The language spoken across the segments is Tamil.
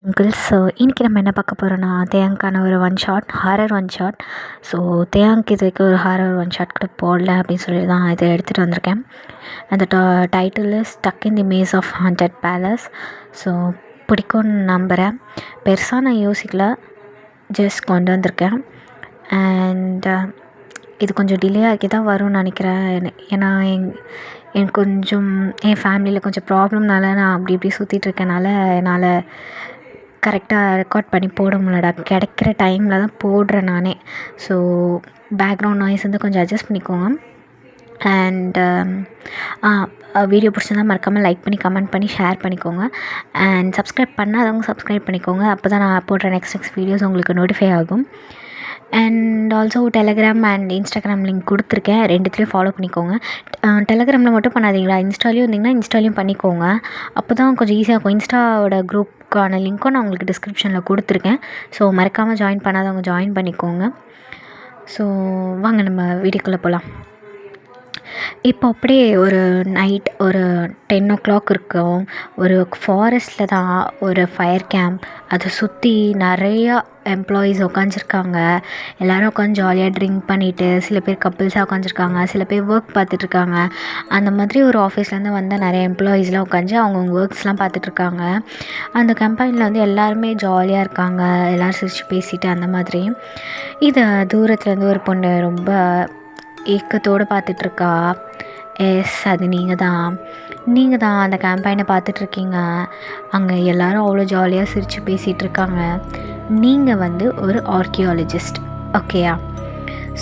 அங்கிள். ஸோ இன்றைக்கி நம்ம என்ன பார்க்க போகிறோன்னா தேங்கான ஒரு one shot horror one shot. So thank இதுக்கு ஒரு ஹாரர் ஒன் ஷாட் கூட போடல அப்படின்னு சொல்லி தான் இதை எடுத்துகிட்டு வந்திருக்கேன். அந்த title is stuck in the maze of haunted palace. So பிடிக்கும்னு நம்புகிறேன். பெருசாக நான் யோசிக்கல, ஜஸ்ட் கொண்டு வந்திருக்கேன். அண்ட் இது கொஞ்சம் டிலே ஆகி தான் வரும்னு நினைக்கிறேன். ஏன்னா எனக்கு கொஞ்சம் என் ஃபேமிலியில் கொஞ்சம் ப்ராப்ளம்னால நான் அப்படி இப்படி சுற்றிட்டுருக்கனால என்னால் கரெக்டாக ரெக்கார்ட் பண்ணி போட முடியலடா. கிடைக்கிற டைமில் தான் போடுறேன் நானே. ஸோ பேக்ரவுண்ட் நாய்ஸ் வந்து கொஞ்சம் அட்ஜஸ்ட் பண்ணிக்கோங்க. அண்ட் வீடியோ பிடிச்சிருந்தா மறக்காமல் லைக் பண்ணி கமெண்ட் பண்ணி ஷேர் பண்ணிக்கோங்க. அண்ட் சப்ஸ்கிரைப் பண்ணாதவங்க சப்ஸ்கிரைப் பண்ணிக்கோங்க. அப்போ தான் நான் போடுற நெக்ஸ்ட் வீடியோஸ் உங்களுக்கு நோட்டிஃபை ஆகும். And also Telegram and Instagram link கொடுத்துருக்கேன், ரெண்டுத்துலேயும் ஃபாலோ பண்ணிக்கோங்க. டெலகிராமில் மட்டும் பண்ணாதீங்களா, இன்ஸ்டாலையும் இருந்தீங்கன்னா இன்ஸ்டாலையும் பண்ணிக்கோங்க. அப்போ தான் கொஞ்சம் ஈஸியாக இருக்கும். இன்ஸ்டாவோட குரூப்புக்கான லிங்க்கும் நான் உங்களுக்கு டிஸ்கிரிப்ஷனில் கொடுத்துருக்கேன். ஸோ மறக்காமல் ஜாயின் பண்ணாதவங்க ஜாயின் பண்ணிக்கோங்க. ஸோ வாங்க நம்ம வீடியோக்குள்ளே போகலாம். இப்போ அப்படியே ஒரு நைட் ஒரு 10 o'clock இருக்கும். ஒரு ஃபாரஸ்ட்டில் தான் ஒரு ஃபயர் கேம்ப். அதை சுற்றி நிறையா எம்ப்ளாயீஸ் உட்காந்துருக்காங்க. எல்லோரும் உட்காந்து ஜாலியாக ட்ரிங்க் பண்ணிவிட்டு, சில பேர் கப்புள்ஸாக உட்காந்துருக்காங்க, சில பேர் ஒர்க் பார்த்துட்ருக்காங்க. அந்த மாதிரி ஒரு ஆஃபீஸ்லேருந்து வந்த நிறைய எம்ப்ளாயீஸ்லாம் உட்காந்து அவங்கவுங்க ஒர்க்ஸ்லாம் பார்த்துட்ருக்காங்க. அந்த கம்பெனியில் வந்து எல்லாருமே ஜாலியாக இருக்காங்க, எல்லோரும் சிரித்து பேசிட்டு அந்த மாதிரி. இதை தூரத்துலேருந்து ஒரு பொண்ணு ரொம்ப ஏக்கத்தோடு பார்த்துட்ருக்கா. எஸ், அது நீங்கள் தான் அந்த கேம்பெயினை பார்த்துட்ருக்கீங்க. அங்கே எல்லோரும் அவ்வளோ ஜாலியாக சிரித்து பேசிகிட்டு இருக்காங்க. நீங்கள் வந்து ஒரு ஆர்கியாலஜிஸ்ட், ஓகேயா?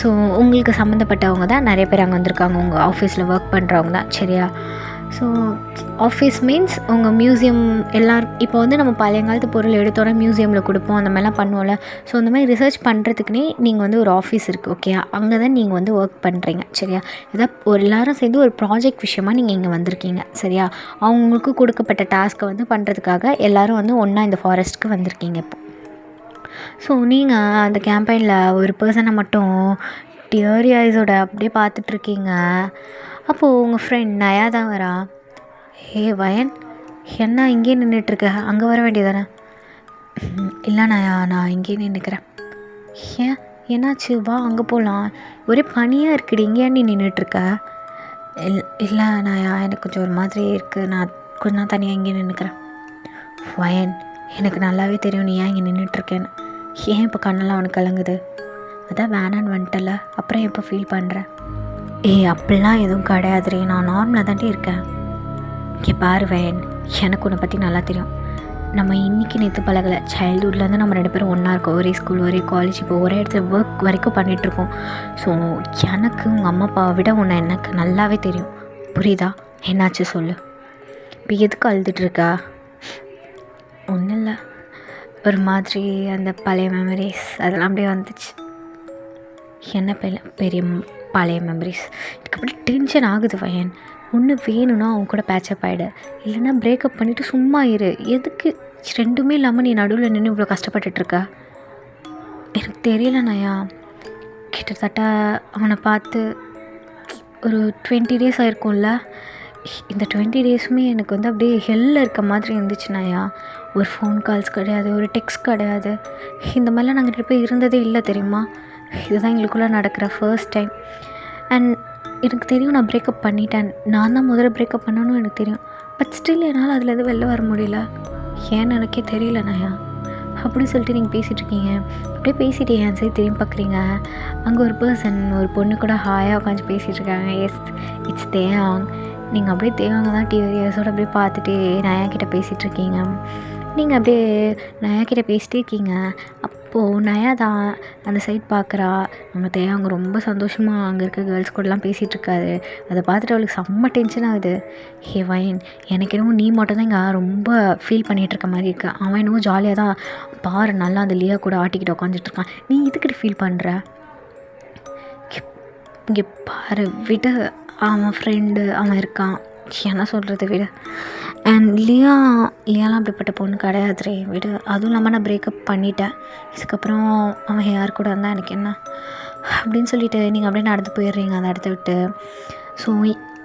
ஸோ உங்களுக்கு சம்மந்தப்பட்டவங்க தான் நிறைய பேர் அங்கே வந்திருக்காங்க. உங்கள் ஆஃபீஸில் ஒர்க் பண்ணுறவங்க தான், சரியா? ஸோ ஆஃபீஸ் மீன்ஸ் உங்கள் மியூசியம். எல்லோரும் இப்போ வந்து நம்ம பழையங்காலத்து பொருள் எடுத்தோன்னே மியூசியமில் கொடுப்போம், அந்த மாதிரிலாம் பண்ணுவோம்ல. ஸோ அந்த மாதிரி ரிசர்ச் பண்ணுறதுக்குனே நீங்கள் வந்து ஒரு ஆஃபீஸ் இருக்குது, ஓகேயா? அங்கே தான் நீங்கள் வந்து ஒர்க் பண்ணுறீங்க, சரியா? ஏதாவது ஒரு எல்லோரும் சேர்ந்து ஒரு ப்ராஜெக்ட் விஷயமாக நீங்கள் இங்கே வந்திருக்கீங்க, சரியா? அவங்களுக்கு கொடுக்கப்பட்ட டாஸ்க்கை வந்து பண்ணுறதுக்காக எல்லோரும் வந்து ஒன்றா இந்த ஃபாரஸ்ட்டுக்கு வந்திருக்கீங்க இப்போ. ஸோ நீங்கள் அந்த கேம்பெயினில் ஒரு பர்சனை மட்டும் டியரி ஐஸோட அப்படியே பார்த்துட்ருக்கீங்க. அப்போது உங்கள் ஃப்ரெண்ட் நயா தான் வரா. ஹே வயன், என்ன இங்கேயே நின்றுட்டுருக்க, அங்கே வர வேண்டியதானே? இல்லை நயா, நான் இங்கேயே நின்றுக்கிறேன். ஏன், என்னாச்சு? வா அங்கே போகலாம். ஒரே பனியாக இருக்குடி, இங்கே நீ நின்றுட்டுருக்க? இல்லை நயா, எனக்கு கொஞ்சம் ஒரு மாதிரி இருக்குது, நான் கொஞ்ச நாள் தனியாக இங்கே நின்றுக்கிறேன். வயன், எனக்கு நல்லாவே தெரியும் நீ ஏன் இங்கே நின்றுட்டுருக்கேன்னு. ஏன் இப்போ கண்ணெல்லாம் அவனுக்கு கலங்குது? அதான் வேணான்னு வந்துட்டல, அப்புறம் எப்போ ஃபீல் பண்ணுறேன்? அப்படிலாம் எதுவும் கிடையாதுரே, நான் நார்மலாக தான்ட்டே இருக்கேன். இங்கே பாரு வயன், எனக்கு உன்னை பற்றி நல்லா தெரியும். நம்ம இன்றைக்கி நேற்று பழகலை, சைல்டுஹுட்லேருந்து நம்ம 2 பேரும் ஒன்றா இருக்கோம். ஒரே ஸ்கூல், ஒரே காலேஜ், இப்போ ஒரே இடத்துல ஒர்க் வரைக்கும் பண்ணிகிட்ருக்கோம். ஸோ எனக்கு உங்கள் அம்மா அப்பாவை விட உன்னை எனக்கு நல்லாவே தெரியும், புரியுதா? என்னாச்சு சொல்லு. இப்போ எதுக்கு அழுதுட்டுருக்கா? ஒன்றும் இல்லை, ஒரு மாதிரி அந்த பழைய மெமரிஸ் அதெல்லாம் அப்படியே வந்துச்சு. என்ன பெரிய பழைய மெமரிஸ்? எனக்கு அப்படி டென்ஷன் ஆகுது வயன். ஒன்று வேணும்னா அவங்க கூட பேச்சப் ஆகிடு, இல்லைன்னா பிரேக்கப் பண்ணிவிட்டு சும்மா இரு. எதுக்கு ரெண்டுமே இல்லாமல் நீ நடுவில் நின்று இவ்வளோ கஷ்டப்பட்டுட்ருக்க? எனக்கு தெரியல நயா, கிட்டத்தட்ட அவனை பார்த்து ஒரு 20 days ஆகிருக்கும்ல. இந்த 20 daysமே எனக்கு வந்து அப்படியே ஹெல்லில் இருக்க மாதிரி இருந்துச்சு நயா. ஒரு ஃபோன் கால்ஸ் கிடையாது, ஒரு டெக்ஸ்ட் கிடையாது. இந்த மாதிரிலாம் நாங்கள் 2 பேர் இருந்ததே இல்லை, தெரியுமா? இதுதான் எங்களுக்குள்ளே நடக்கிற ஃபர்ஸ்ட் டைம். அண்ட் எனக்கு தெரியும் நான் பிரேக்கப் பண்ணிட்டேன், நான் தான் முதல்ல பிரேக்கப் பண்ணணும்னு எனக்கு தெரியும். பட் ஸ்டில் என்னால் அதில் எதுவும் வெளில வர முடியல. ஏன்னு எனக்கே தெரியல நயா. அப்படி சொல்லிட்டு நீங்கள் பேசிகிட்ருக்கீங்க. அப்படியே பேசிட்டு என் சைடு திரும்பி பார்க்குறீங்க. அங்கே ஒரு பர்சன், ஒரு பொண்ணு கூட ஹாயாக உட்காந்து பேசிகிட்ருக்காங்க. S, it's Devank. நீங்கள் அப்படியே தேவாங்க தான் டிவிஎஸோடு அப்படியே பார்த்துட்டு நயா கிட்டே பேசிகிட்ருக்கீங்க. நீங்கள் அப்படியே நயா கிட்டே பேசிகிட்டே இருக்கீங்க. அப்போது நயா தான் அந்த சைட் பார்க்குறா. நம்ம தேவாங்க ரொம்ப சந்தோஷமாக அங்கே இருக்க கேர்ள்ஸ் கூடலாம் பேசிகிட்ருக்காரு. அதை பார்த்துட்டு அவளுக்கு செம்ம டென்ஷன் ஆகுது. ஹே வயன், எனக்கு என்னமோ நீ மட்டும் தான் இங்கே ரொம்ப ஃபீல் பண்ணிகிட்ருக்க மாதிரி இருக்கு. அவன் என்னமோ ஜாலியாக தான் பாரு, நல்லா அந்த லியா கூட ஆட்டிக்கிட்டு உட்காந்துட்ருக்கான். நீ இதுக்கிட்ட ஃபீல் பண்ணுற? இங்கே பாரு, விட அவன் ஃப்ரெண்டு அவன் இருக்கான், என்ன சொல்கிறது, விட. அண்ட் லியாலாம் அப்படிப்பட்ட பொண்ணு கிடையாதுரே, விடு. அதுவும் இல்லாமல் நான் பிரேக்கப் பண்ணிட்டேன். இதுக்கப்புறம் அவன் யார் கூட இருந்தால் எனக்கு என்ன அப்படின்னு சொல்லிவிட்டு நீங்கள் அப்படியே நடந்து போயிடுறீங்க அந்த இடத்த விட்டு. ஸோ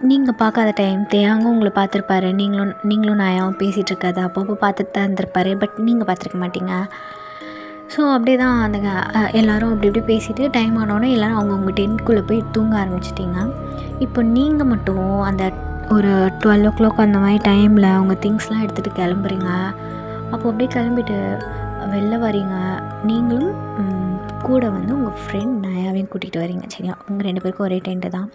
நீங்கள் பார்க்காத டைம் தேயாங்க உங்களை பார்த்துருப்பாரு. நீங்களும் நாயாவும் பேசிகிட்டு இருக்காது அப்பப்போ பார்த்துட்டு தான் இருந்திருப்பாரு. பட் நீங்கள் பார்த்துருக்க மாட்டீங்க. ஸோ அப்படியே தான் அந்த எல்லோரும் அப்படி இப்படி பேசிவிட்டு டைம் ஆனோடனே எல்லோரும் அவங்கவுங்க டென்ட்குள்ளே போய் தூங்க ஆரம்பிச்சிட்டிங்க. இப்போ நீங்கள் மட்டும் அந்த ஒரு 12 அந்த மாதிரி டைமில் உங்கள் திங்ஸ்லாம் எடுத்துகிட்டு கிளம்புறீங்க. அப்போ அப்படியே கிளம்பிட்டு வெளில வரீங்க. நீங்களும் கூட வந்து உங்கள் ஃப்ரெண்ட் நாயாவையும் கூட்டிகிட்டு வரீங்க. சரியா? உங்கள் 2 பேருக்கும் ஒரே டென்ட்டு தான்.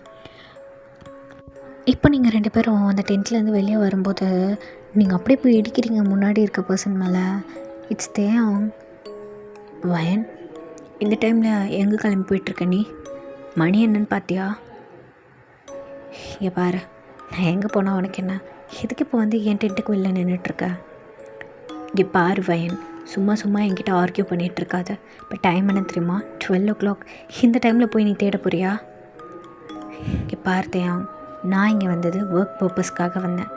இப்போ நீங்கள் 2 பேரும் அந்த டென்ட்லேருந்து வெளியே வரும்போது நீங்கள் அப்படியே போய் இடிக்கிறீங்க முன்னாடி இருக்க பர்சன் மேலே. இட்ஸ் தேயாங். வயன், இந்த டைமில் எங்கே கிளம்பி போயிட்டுருக்க நீ? மணி என்னன்னு பார்த்தியா? இங்கே பாரு, நான் எங்கே போனால் உனக்கு என்ன? எதுக்கு இப்போ வந்து என் டென்ட்டுக்கு வெளில நின்றுட்டுருக்க? இங்கே பாரு வயன், சும்மா என்கிட்ட ஆர்கியூ பண்ணிகிட்ருக்காத. இப்போ டைம் என்ன தெரியுமா? 12 இந்த டைமில் போய் நீ தேட போறியா? இங்கே பாரு தேயாங், நான் இங்கே வந்தது ஒர்க் பர்பஸ்க்காக வந்தேன்.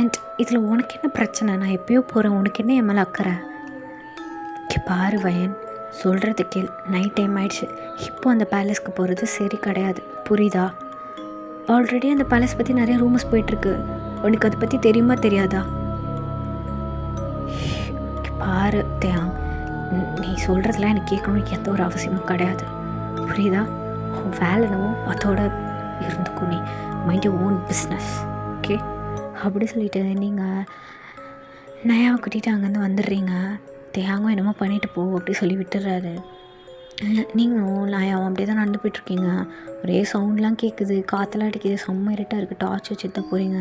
அண்ட் இதில் உனக்கு என்ன பிரச்சனை? நான் எப்பயோ போகிறேன், உனக்கு என்ன என் மேலே அக்கறை? இங்கே பாரு வயன், சொல்கிறது கேள். நைட் டைம் ஆயிடுச்சு. இப்போ அந்த பேலஸ்க்கு போகிறது சரி கிடையாது, புரியுதா? ஆல்ரெடி அந்த பேலஸ் பற்றி நிறைய ரூமர்ஸ் போயிட்டுருக்கு. உனக்கு அதை பற்றி தெரியுமா தெரியாதா? பாரு தேயாங், நீ சொல்கிறதுலாம் எனக்கு கேட்கணும் எந்த ஒரு அவசியமும் கிடையாது, புரியுதா? வேலைனவும் அதோட இருந்துக்கும். நீ mind you own business, okay? அப்படி சொல்லிட்டு நீங்கள் நயாவை கூட்டிகிட்டு அங்கேருந்து வந்துடுறீங்க. தேயாங்கும் என்னமோ பண்ணிட்டு போ அப்படி சொல்லி விட்டுறாரு. நீங்களும் நயாவும் அப்படியே தான் நடந்து போய்ட்ருக்கீங்க. ஒரே சவுண்ட்லாம் கேட்குது, காற்றெல்லாம் அடிக்குது, செம்ம இருட்டாக இருக்குது. டார்ச் வச்சு தான் போகிறீங்க.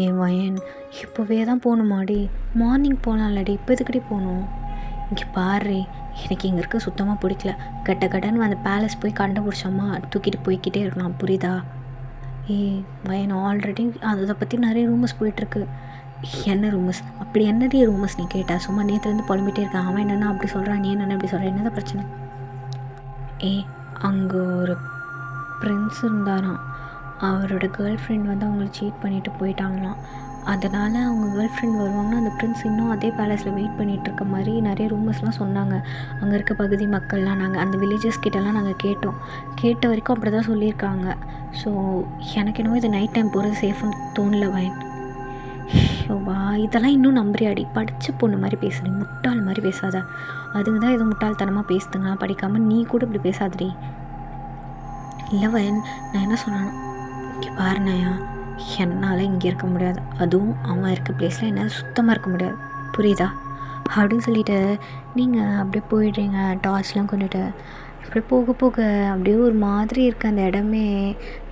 ஏன் வயன், இப்போவே தான் போகணுமாடி? மார்னிங் போகலாம்லடி, இப்போ எதுக்கடி போகணும்? இங்கே பாரு, எனக்கு இங்கே இருக்க சுத்தமாக பிடிக்கல. கட்டன்னு அந்த பேலஸ் போய் கண்டுபிடிச்சோமா தூக்கிட்டு போய்கிட்டே இருக்கலாம், புரியுதா? வயன், ஆல்ரெடி அதை பற்றி நிறைய ரூமர்ஸ் போயிட்டுருக்கு. என்ன ரூமர்ஸ்? அப்படி என்னடி ரூமர்ஸ் நீ கேட்டா? சும்மா நேற்றுலேருந்து புலம்பிகிட்டே இருக்கான். அவன் என்னென்னா அப்படி சொல்கிறான், நீ என்னென்ன அப்படி சொல்கிற, என்னதான் பிரச்சனை? அங்கே ஒரு பிரின்ஸ் இருந்தாராம். அவரோட கேர்ள் ஃப்ரெண்ட் வந்து அவங்கள சீட் பண்ணிவிட்டு போயிட்டாங்களாம். அதனால் அவங்க கேர்ள் ஃப்ரெண்ட் வருவாங்கன்னா அந்த பிரின்ஸ் இன்னும் அதே பேலஸில் வெயிட் பண்ணிகிட்ருக்க மாதிரி நிறைய ரூமர்ஸ்லாம் சொன்னாங்க. அங்கே இருக்க பகுதி மக்கள்லாம் நாங்கள் அந்த வில்லேஜஸ் கிட்டலாம் நாங்கள் கேட்ட வரைக்கும் அப்படி தான் சொல்லியிருக்காங்க. ஸோ எனக்கு என்னவோ இது நைட் டைம் போகிறது சேஃப்னு தோணல வயன். வா, இதெல்லாம் இன்னும் நம்புறியாடி? படித்த பொண்ணு மாதிரி பேசுகிறீ, முட்டாள் மாதிரி பேசாத. அதுங்க தான் எதுவும் முட்டாள்தனமாக பேசுதுங்க, படிக்காமல். நீ கூட இப்படி பேசாதடி. இல்லை வயன், நான் என்ன சொன்னேன்? இங்கே பாரு நயா, என்னால் இங்கே இருக்க முடியாது. அதுவும் அவன் இருக்க பிளேஸில் என்னால் சுத்தமாக இருக்க முடியாது, புரியுதா? அப்படின்னு சொல்லிவிட்டு நீங்கள் அப்படியே போயிடுறீங்க. டார்ச்லாம் கொண்டுட்டு அப்படியே போக அப்படியே ஒரு மாதிரி இருக்குது அந்த இடமே.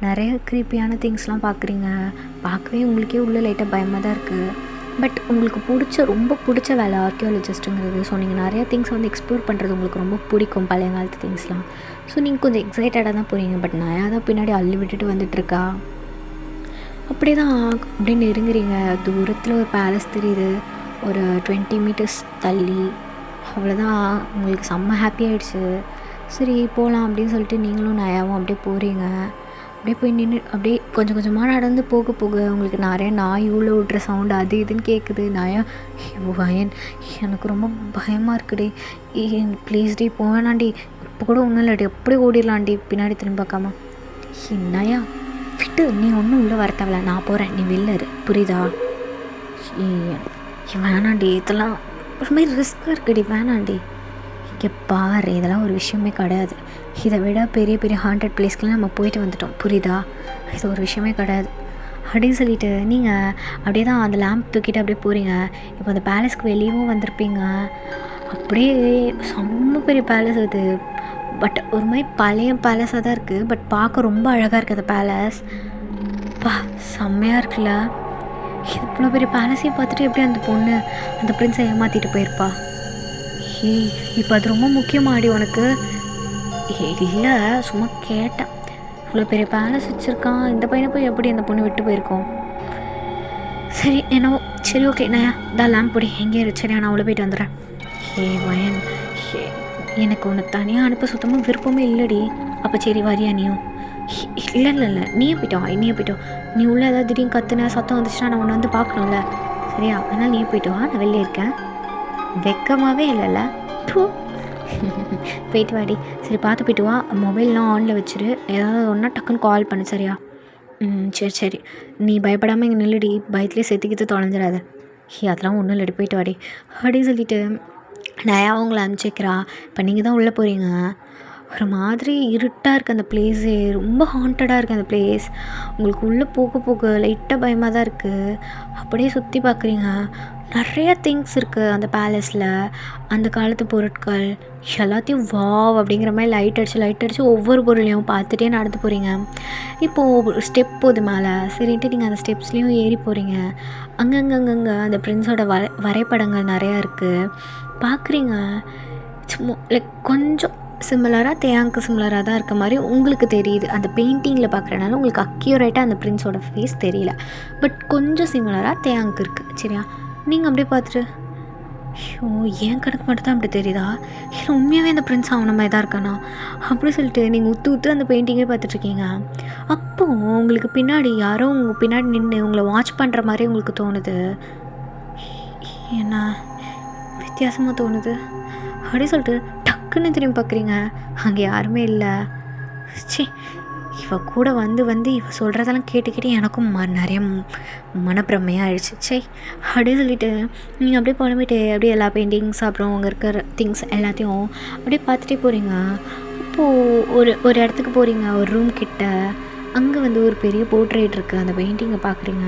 நிறைய க்ரீப்பியான திங்ஸ்லாம் பார்க்குறீங்க. பார்க்கவே உங்களுக்கே உள்ளே லைட்டாக பயமாக தான் இருக்குது. பட் உங்களுக்கு ரொம்ப பிடிச்ச வேலை ஆர்கியாலஜிஸ்ட்டுங்கிறது. ஸோ நீங்கள் நிறையா திங்ஸ் வந்து எக்ஸ்ப்ளோர் பண்ணுறது உங்களுக்கு ரொம்ப பிடிக்கும், பழைய காலத்து திங்ஸ்லாம். ஸோ நீங்கள் கொஞ்சம் எக்ஸைட்டடாக தான் போகிறீங்க. பட் நயா தான் பின்னாடி அள்ளி விட்டுட்டு வந்துட்டுருக்கா. அப்படி தான் அப்படியே நெருங்குறீங்க. தூரத்தில் ஒரு பேலஸ் தெரியுது, ஒரு 20 மீட்டர்ஸ் தள்ளி. அவ்வளோதான், உங்களுக்கு செம்ம ஹாப்பி ஆகிடுச்சு. சரி போகலாம் அப்படின்னு சொல்லிட்டு நீங்களும் நயாவும் அப்படியே போகிறீங்க. அப்படியே போய் நின்று அப்படியே கொஞ்சம் கொஞ்சமாக நடந்து போக உங்களுக்கு நிறைய நாய் உள்ள விட்ற சவுண்டு அது இதுன்னு கேட்குது. நயா, வயன், எனக்கு ரொம்ப பயமாக இருக்குடி, ப்ளீஸ் டி போவேணாண்டி, இப்போ கூட ஒன்றும் இல்லாடி, அப்படியே ஓடிடலாண்டி பின்னாடி திரும்பி பார்க்காம. நயா விட்டு, நீ ஒன்றும் உள்ளே வர தேவையில்ல, நான் போகிறேன், நீ வெளில இரு, புரியுதா? வேணாண்டி, இதெல்லாம் ஒரு மாதிரி ரிஸ்க்காக இருக்குடி, வேணாண்டி. இங்கே பாரு, இதெல்லாம் ஒரு விஷயமே கிடையாது. இதை விட பெரிய பெரிய ஹாண்டட் பிளேஸ்க்கெலாம் நம்ம போயிட்டு வந்துட்டோம், புரியுதா? இது ஒரு விஷயமே கிடையாது அப்படின்னு சொல்லிட்டு நீங்கள் அப்படியே தான் அந்த லேம்ப் தூக்கிட்டு அப்படியே போகிறீங்க. இப்போ அந்த பேலஸ்க்கு வெளியவும் வந்திருப்பீங்க. அப்படியே செம்ம பெரிய பேலஸ் அது. பட் ஒரு மாதிரி பழைய பேலஸாக தான் இருக்குது. பட் பார்க்க ரொம்ப அழகாக இருக்குது அந்த பேலஸ். செம்மையாக இருக்குல்ல? இவ்வளோ பெரிய பேலஸையும் பார்த்துட்டு எப்படி அந்த பொண்ணு அந்த பிரின்ஸை ஏமாற்றிட்டு போயிருப்பா? இப்போ அது ரொம்ப முக்கியமாடி உனக்கு? இல்லை, சும்மா கேட்டேன். இவ்வளோ பெரிய பேலஸ் வச்சுருக்கான், இந்த பையனை போய் எப்படி அந்த பொண்ணு விட்டு போயிருக்கோம்? சரி என்னவோ, சரி ஓகே. நான் தான் லேம்ப் பொடி எங்கே இரு, சரியா? நான் அவ்வளோ போயிட்டு வந்துடுறேன். வயன், எனக்கு உன்னை தனியாக அனுப்ப சுத்தமாக விருப்பமே இல்லடி. அப்போ சரி வரியா நீயும்? இல்லை நீயே போய்ட்டோ. நீ உள்ளே ஏதாவது திடீர்னு கத்துன சத்தம் வந்துச்சுன்னா நான் உன்னை வந்து பார்க்கணும்ல, சரியா? அதனால் நீயே போய்ட்டு வா, நான் வெளியே இருக்கேன். வெக்கமாகவே இல்லைல்ல? போயிட்டு வாடி. சரி பார்த்து போய்ட்டு வா. மொபைல்லாம் ஆனில் வச்சுரு. ஏதாவது ஒன்றா டக்குன்னு கால் பண்ணு, சரியா? சரி சரி, நீ பயப்படாமல் இங்கே நில்லுடி, பயத்துலேயே செத்துக்கிட்டு தொலைஞ்சிடாத. அதெல்லாம் ஒன்றும் இல்லடி, போயிட்டு வாடி அப்படின்னு சொல்லிட்டு நயா அவங்கள அனுப்பிச்சிக்கிறா. இப்போ நீங்கள் தான் உள்ளே போகிறீங்க. ஒரு மாதிரி இருட்டாக இருக்குது அந்த பிளேஸே, ரொம்ப ஹாண்டடாக இருக்குது அந்த பிளேஸ். உங்களுக்கு உள்ளே போக போக லைட்டாக பயமாக தான் இருக்குது. அப்படியே சுற்றி பார்க்குறீங்க, நிறையா திங்ஸ் இருக்குது அந்த பேலஸில். அந்த காலத்து பொருட்கள் எல்லாத்தையும் வாவ் அப்படிங்கிற மாதிரி லைட் அடித்து ஒவ்வொரு பொருளையும் பார்த்துட்டே நடந்து போகிறீங்க. இப்போது ஸ்டெப் போகுது மேலே, சரின்ட்டு நீங்கள் அந்த ஸ்டெப்ஸ்லேயும் ஏறி போகிறீங்க. அங்கங்கே அந்த பிரின்ஸோட வரைபடங்கள் நிறையா இருக்குது பார்க்குறீங்க. சும்மா லைக் கொஞ்சம் சிமிலராக தேயாங்க்கு சிமிலராக தான் இருக்க மாதிரி உங்களுக்கு தெரியுது. அந்த பெயிண்டிங்கில் பார்க்குறனால உங்களுக்கு அக்யூரேட்டாக அந்த பிரின்ஸோட ஃபேஸ் தெரியல, பட் கொஞ்சம் சிமிலராக தேயாங்க்கு இருக்குது. சரியா? நீங்கள் அப்படியே பார்த்துட்டு, ஐயோ என் கணக்கு மட்டும் தான் அப்படி தெரியுதா, இல்லை உண்மையாகவே அந்த பிரின்ஸ் அவன மாதிரி தான் இருக்கானா அப்படி சொல்லிட்டு நீங்கள் உத்து அந்த பெயிண்டிங்கே பார்த்துட்ருக்கீங்க. அப்போது உங்களுக்கு பின்னாடி யாரோ உங்கள் பின்னாடி நின்று உங்களை வாட்ச் பண்ணுற மாதிரி உங்களுக்கு தோணுது. என்ன வித்தியாசமாக தோணுது அப்படி சொல்லிட்டு டக்குன்னு திரும்பி பார்க்குறீங்க, அங்கே யாருமே இல்லை. சி, இவ கூட வந்து இவ சொல்கிறதெல்லாம் கேட்டு எனக்கும் நிறைய மனப்பிரமையாக ஆயிடுச்சு. சே அப்படியே சொல்லிவிட்டு நீங்கள் அப்படியே புலம்பிட்டு அப்படியே எல்லா பெயிண்டிங்ஸ் அப்புறம் அங்கே இருக்கிற திங்ஸ் எல்லாத்தையும் அப்படியே பார்த்துட்டே போகிறீங்க. அப்போது ஒரு இடத்துக்கு போகிறீங்க, ஒரு ரூம் கிட்ட. அங்கே ஒரு பெரிய போர்ட்ரேட் இருக்குது. அந்த பெயிண்டிங்கை பார்க்குறீங்க.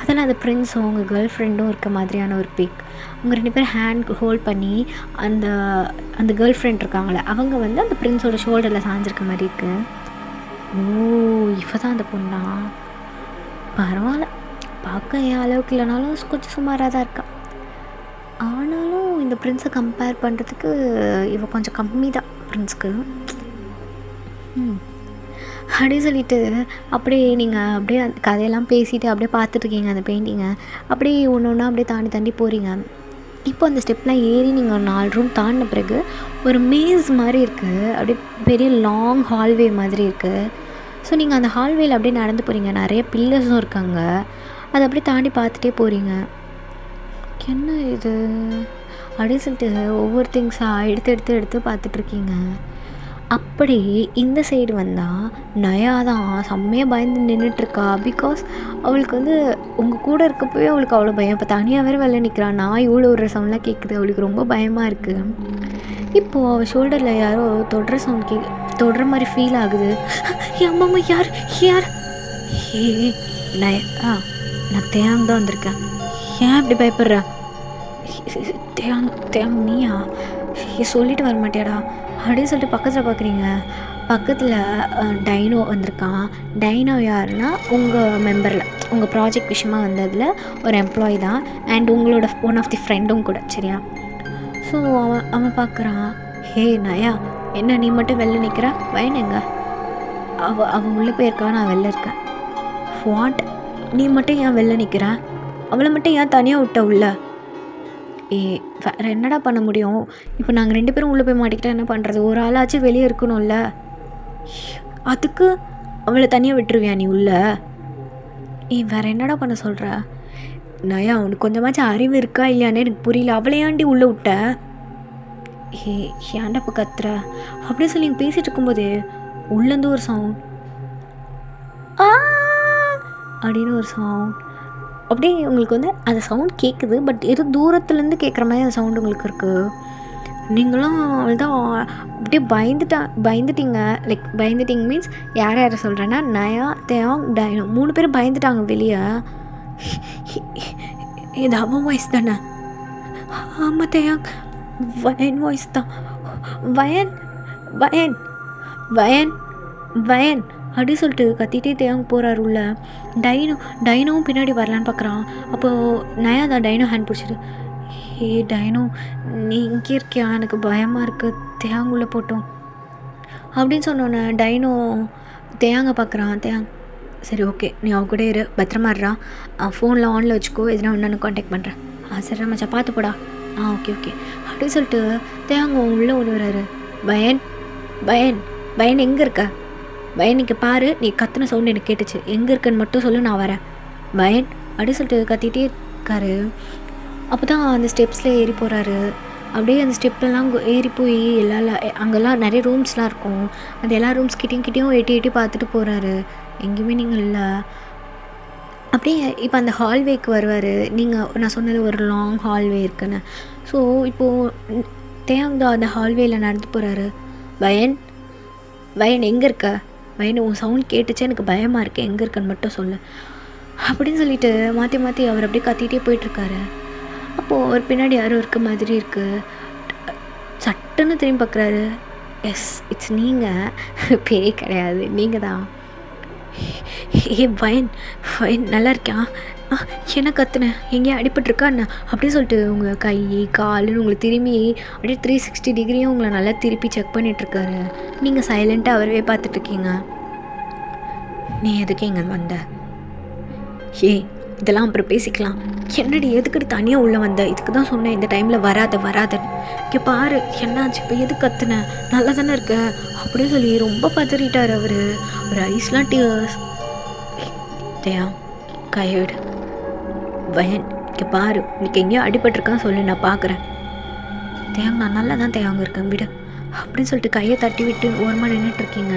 அதில் அந்த பிரின்ஸும் உங்கள் கேர்ள் ஃப்ரெண்டும் இருக்க மாதிரியான ஒரு பிக். அவங்க 2 பேரும் ஹேண்ட் ஹோல்ட் பண்ணி அந்த கேர்ள் ஃப்ரெண்ட் இருக்காங்களே அவங்க அந்த பிரின்ஸோட ஷோல்டரில் சாஞ்சிருக்க மாதிரி இருக்குது. ஓ, இவ தான் அந்த பொண்ணா? பரவாயில்ல, பார்க்க என் அளவுக்கு இல்லைனாலும் கொஞ்சம் சுமாராக தான் இருக்கா. ஆனாலும் இந்த பிரின்ஸை கம்பேர் பண்ணுறதுக்கு இவ கொஞ்சம் கம்மி தான் பிரின்ஸ்க்கு. அப்படி சொல்லிவிட்டு அப்படியே நீங்கள் அப்படியே அந்த கதையெல்லாம் பேசிவிட்டு அப்படியே பார்த்துட்ருக்கீங்க அந்த பெயிண்டிங்கை. அப்படியே ஒன்று ஒன்றா அப்படியே தாண்டி போகிறீங்க. இப்போ அந்த ஸ்டெப்லாம் ஏறி நீங்கள் ஒரு 4 ரூம் தாண்டின பிறகு ஒரு மேஸ் மாதிரி இருக்குது. அப்படியே பெரிய லாங் ஹால்வே மாதிரி இருக்குது. ஸோ நீங்கள் அந்த ஹால்வேயில் அப்படியே நடந்து போகிறீங்க. நிறைய பில்லர்ஸும் இருக்காங்க. அதை அப்படியே தாண்டி பார்த்துட்டே போகிறீங்க. என்ன இது அப்படின்னு சொல்லிட்டு ஒவ்வொரு திங்ஸாக எடுத்து பார்த்துட்ருக்கீங்க. அப்படி இந்த சைடு வந்தால் நயா தான் செம்மையாக பயந்து நின்றுட்டுருக்கா. பிகாஸ் அவளுக்கு உங்கள் கூட இருக்கப்போவே அவளுக்கு அவ்வளோ பயம். இப்போ தனியாக வேறு வெளில நிற்கிறா. நான் இவ்வளோ ஒரு சவுண்ட்லாம் கேட்குது, அவளுக்கு ரொம்ப பயமாக இருக்குது. இப்போது அவள் ஷோல்டரில் யாரோ தொடுற சவுண்ட் தொடுற மாதிரி ஃபீல் ஆகுது. அம்மா யார் ஏ நயா, நான் தேயாங் தான் வந்திருக்கேன். ஏன் இப்படி பயப்படுற? தேயாங் நீயா? சொல்லிட்டு வர மாட்டியாடா அப்படின்னு சொல்லிட்டு பக்கத்தில் பார்க்குறீங்க. பக்கத்தில் டைனோ வந்திருக்கான். டைனோ யாருன்னா உங்கள் மெம்பரில் உங்கள் ப்ராஜெக்ட் விஷயமாக வந்ததில் ஒரு எம்ப்ளாயி தான். அண்ட் உங்களோட ஒன் ஆஃப் தி ஃப்ரெண்டும் கூட. சரியா? ஸோ அவன் பார்க்குறான், ஹே நயா, என்ன நீ மட்டும் வெளில நிற்கிற? வயன் எங்க? அவன் உள்ளே போயிருக்கா, நான் வெளில இருக்கேன். வாட், நீ மட்டும் ஏன் வெளில நிற்கிற? அவளை மட்டும் ஏன் தனியாக விட்ட உள்ள? வேறு என்னடா பண்ண முடியும்? இப்போ நாங்கள் 2 பேரும் உள்ளே போய் மாட்டிக்கிட்டா என்ன பண்ணுறது? ஒரு ஆளாச்சும் வெளியே இருக்கணும்ல. அதுக்கு அவளை தனியாக விட்டுருவியா நீ உள்ள? வேறு என்னடா பண்ண சொல்கிற? நயா, அவனுக்கு கொஞ்சமாச்சும் அறிவு இருக்கா இல்லையானே எனக்கு புரியல. அவளை ஏன்டி உள்ளே விட்ட? ஏன்டா இப்போ கத்துற அப்படின்னு சொல்லி பேசிகிட்டு இருக்கும்போது உள்ளேருந்து ஒரு சவுண்ட், அப்படின்னு ஒரு சவுண்ட். அப்படியே உங்களுக்கு அந்த சவுண்ட் கேட்குது. பட் ஏதோ தூரத்துலேருந்து கேட்குற மாதிரி அந்த சவுண்டு உங்களுக்கு இருக்குது. நீங்களும் அவள்தான் அப்படியே பயந்துட்டீங்க. லைக் பயந்துட்டீங்க மீன்ஸ் யாரை சொல்கிறேன்னா நயா, தேயாங், டைனோ 3 பேரும் பயந்துட்டாங்க வெளியே. இது அவன் வாய்ஸ் தானே? ஆமாம் தேயாங், வயன் வாய்ஸ் தான். வயன் வயன் வயன் வயன் அப்படி சொல்லிட்டு கத்திட்டே தேயாங்க போகிறாரு உள்ள. டைனோவும் பின்னாடி வரலான்னு பார்க்குறான். அப்போது நயா தான் டைனோ ஹேண்ட் பிடிச்சிட்டு, டைனோ நீ இங்கே இருக்கியா? எனக்கு பயமாக இருக்குது, தேயாங்க உள்ளே போட்டோம் அப்படின்னு சொன்னோன்னே டைனோ தேயாங்க பார்க்குறான். தேயாங், சரி ஓகே, நீ அவ கூட இரு, பத்திரமா இருறா, ஃபோனில் ஆனில் வச்சுக்கோ, எதுனா ஒன்று கான்டாக்ட் பண்ணுறேன். சரி மச்சா, பார்த்து போடா. ஓகே அப்படின்னு சொல்லிட்டு தேயாங்க உள்ளே ஒன்று வர்றாரு. பயன் பயன் பயன் எங்கே இருக்க? பயன் இங்கே பாரு, நீ கத்துன சவுண்டு எனக்கு கேட்டுச்சு, எங்கே இருக்குன்னு மட்டும் சொல்லு, நான் வரேன் பயன் அப்படி சொல்லிட்டு கத்திகிட்டே இருக்காரு. அப்போ தான் அந்த ஸ்டெப்ஸில் ஏறி போகிறாரு. அப்படியே அந்த ஸ்டெப்லாம் ஏறி போய் அங்கெல்லாம் நிறைய ரூம்ஸ்லாம் இருக்கும். அந்த எல்லா ரூம்ஸ் கிட்டேயும் எட்டி பார்த்துட்டு போகிறாரு. எங்கேயுமே நீங்கள் இல்லை. அப்படியே இப்போ அந்த ஹால்வேக்கு வருவார். நான் சொன்னது ஒரு லாங் ஹால்வே இருக்குன்னு. ஸோ இப்போது தேங்க் தான் அந்த ஹால்வேயில் நடந்து போகிறாரு. வயன் வயன் எங்கே இருக்க? வயன் உன் சவுண்ட் கேட்டுச்சு, எனக்கு பயமாக இருக்குது, எங்கே இருக்கன்னு மட்டும் சொல்லு அப்படின்னு சொல்லிட்டு மாற்றி மாற்றி அவர் அப்படியே கத்திகிட்டே போயிட்டுருக்காரு. அப்போது அவர் பின்னாடி யாரும் இருக்க மாதிரி இருக்குது. சட்டுன்னு திரும்பி பார்க்குறாரு. எஸ், இட்ஸ் நீங்கள். பேய் கிடையாது, நீங்கள் தான். ஏ வயன் வயன் நல்லா இருக்கியா? என்ன கத்துனேன், எங்கேயா அடிபட்டுருக்கான்னு அப்படின்னு சொல்லிட்டு உங்கள் கை காலுன்னு உங்களை திரும்பி அப்படியே 360 டிகிரியும் உங்களை நல்லா திருப்பி செக் பண்ணிகிட்ருக்காரு. நீங்கள் சைலண்ட்டாக அவரவே பார்த்துட்ருக்கீங்க. நீ எதுக்கு இங்கே வந்த? இதெல்லாம் அப்புறம் பேசிக்கலாம். என்னடி எதுக்கடி தனியாக உள்ளே வந்த? இதுக்கு தான் சொன்னேன் இந்த டைமில் வராதன்னு. இங்கே பாரு என்னாச்சு, இப்போ எது கத்துனேன், நல்லா தானே இருக்க அப்படின்னு சொல்லி ரொம்ப பதறிட்டார் அவர். ஒரு ஐஸ்லாம் டீர்ஸ். தேயா கையடு. வயன் இங்கே பாரு, இன்னைக்கு எங்கேயோ அடிபட்டிருக்கான்னு சொல்லி நான் பார்க்குறேன். தேங்க நான் நல்லா தான் தேங்க இருக்கேன் விடு அப்படின்னு சொல்லிட்டு கையை தட்டி விட்டு ஓரமாக நின்றுட்டுருக்கீங்க.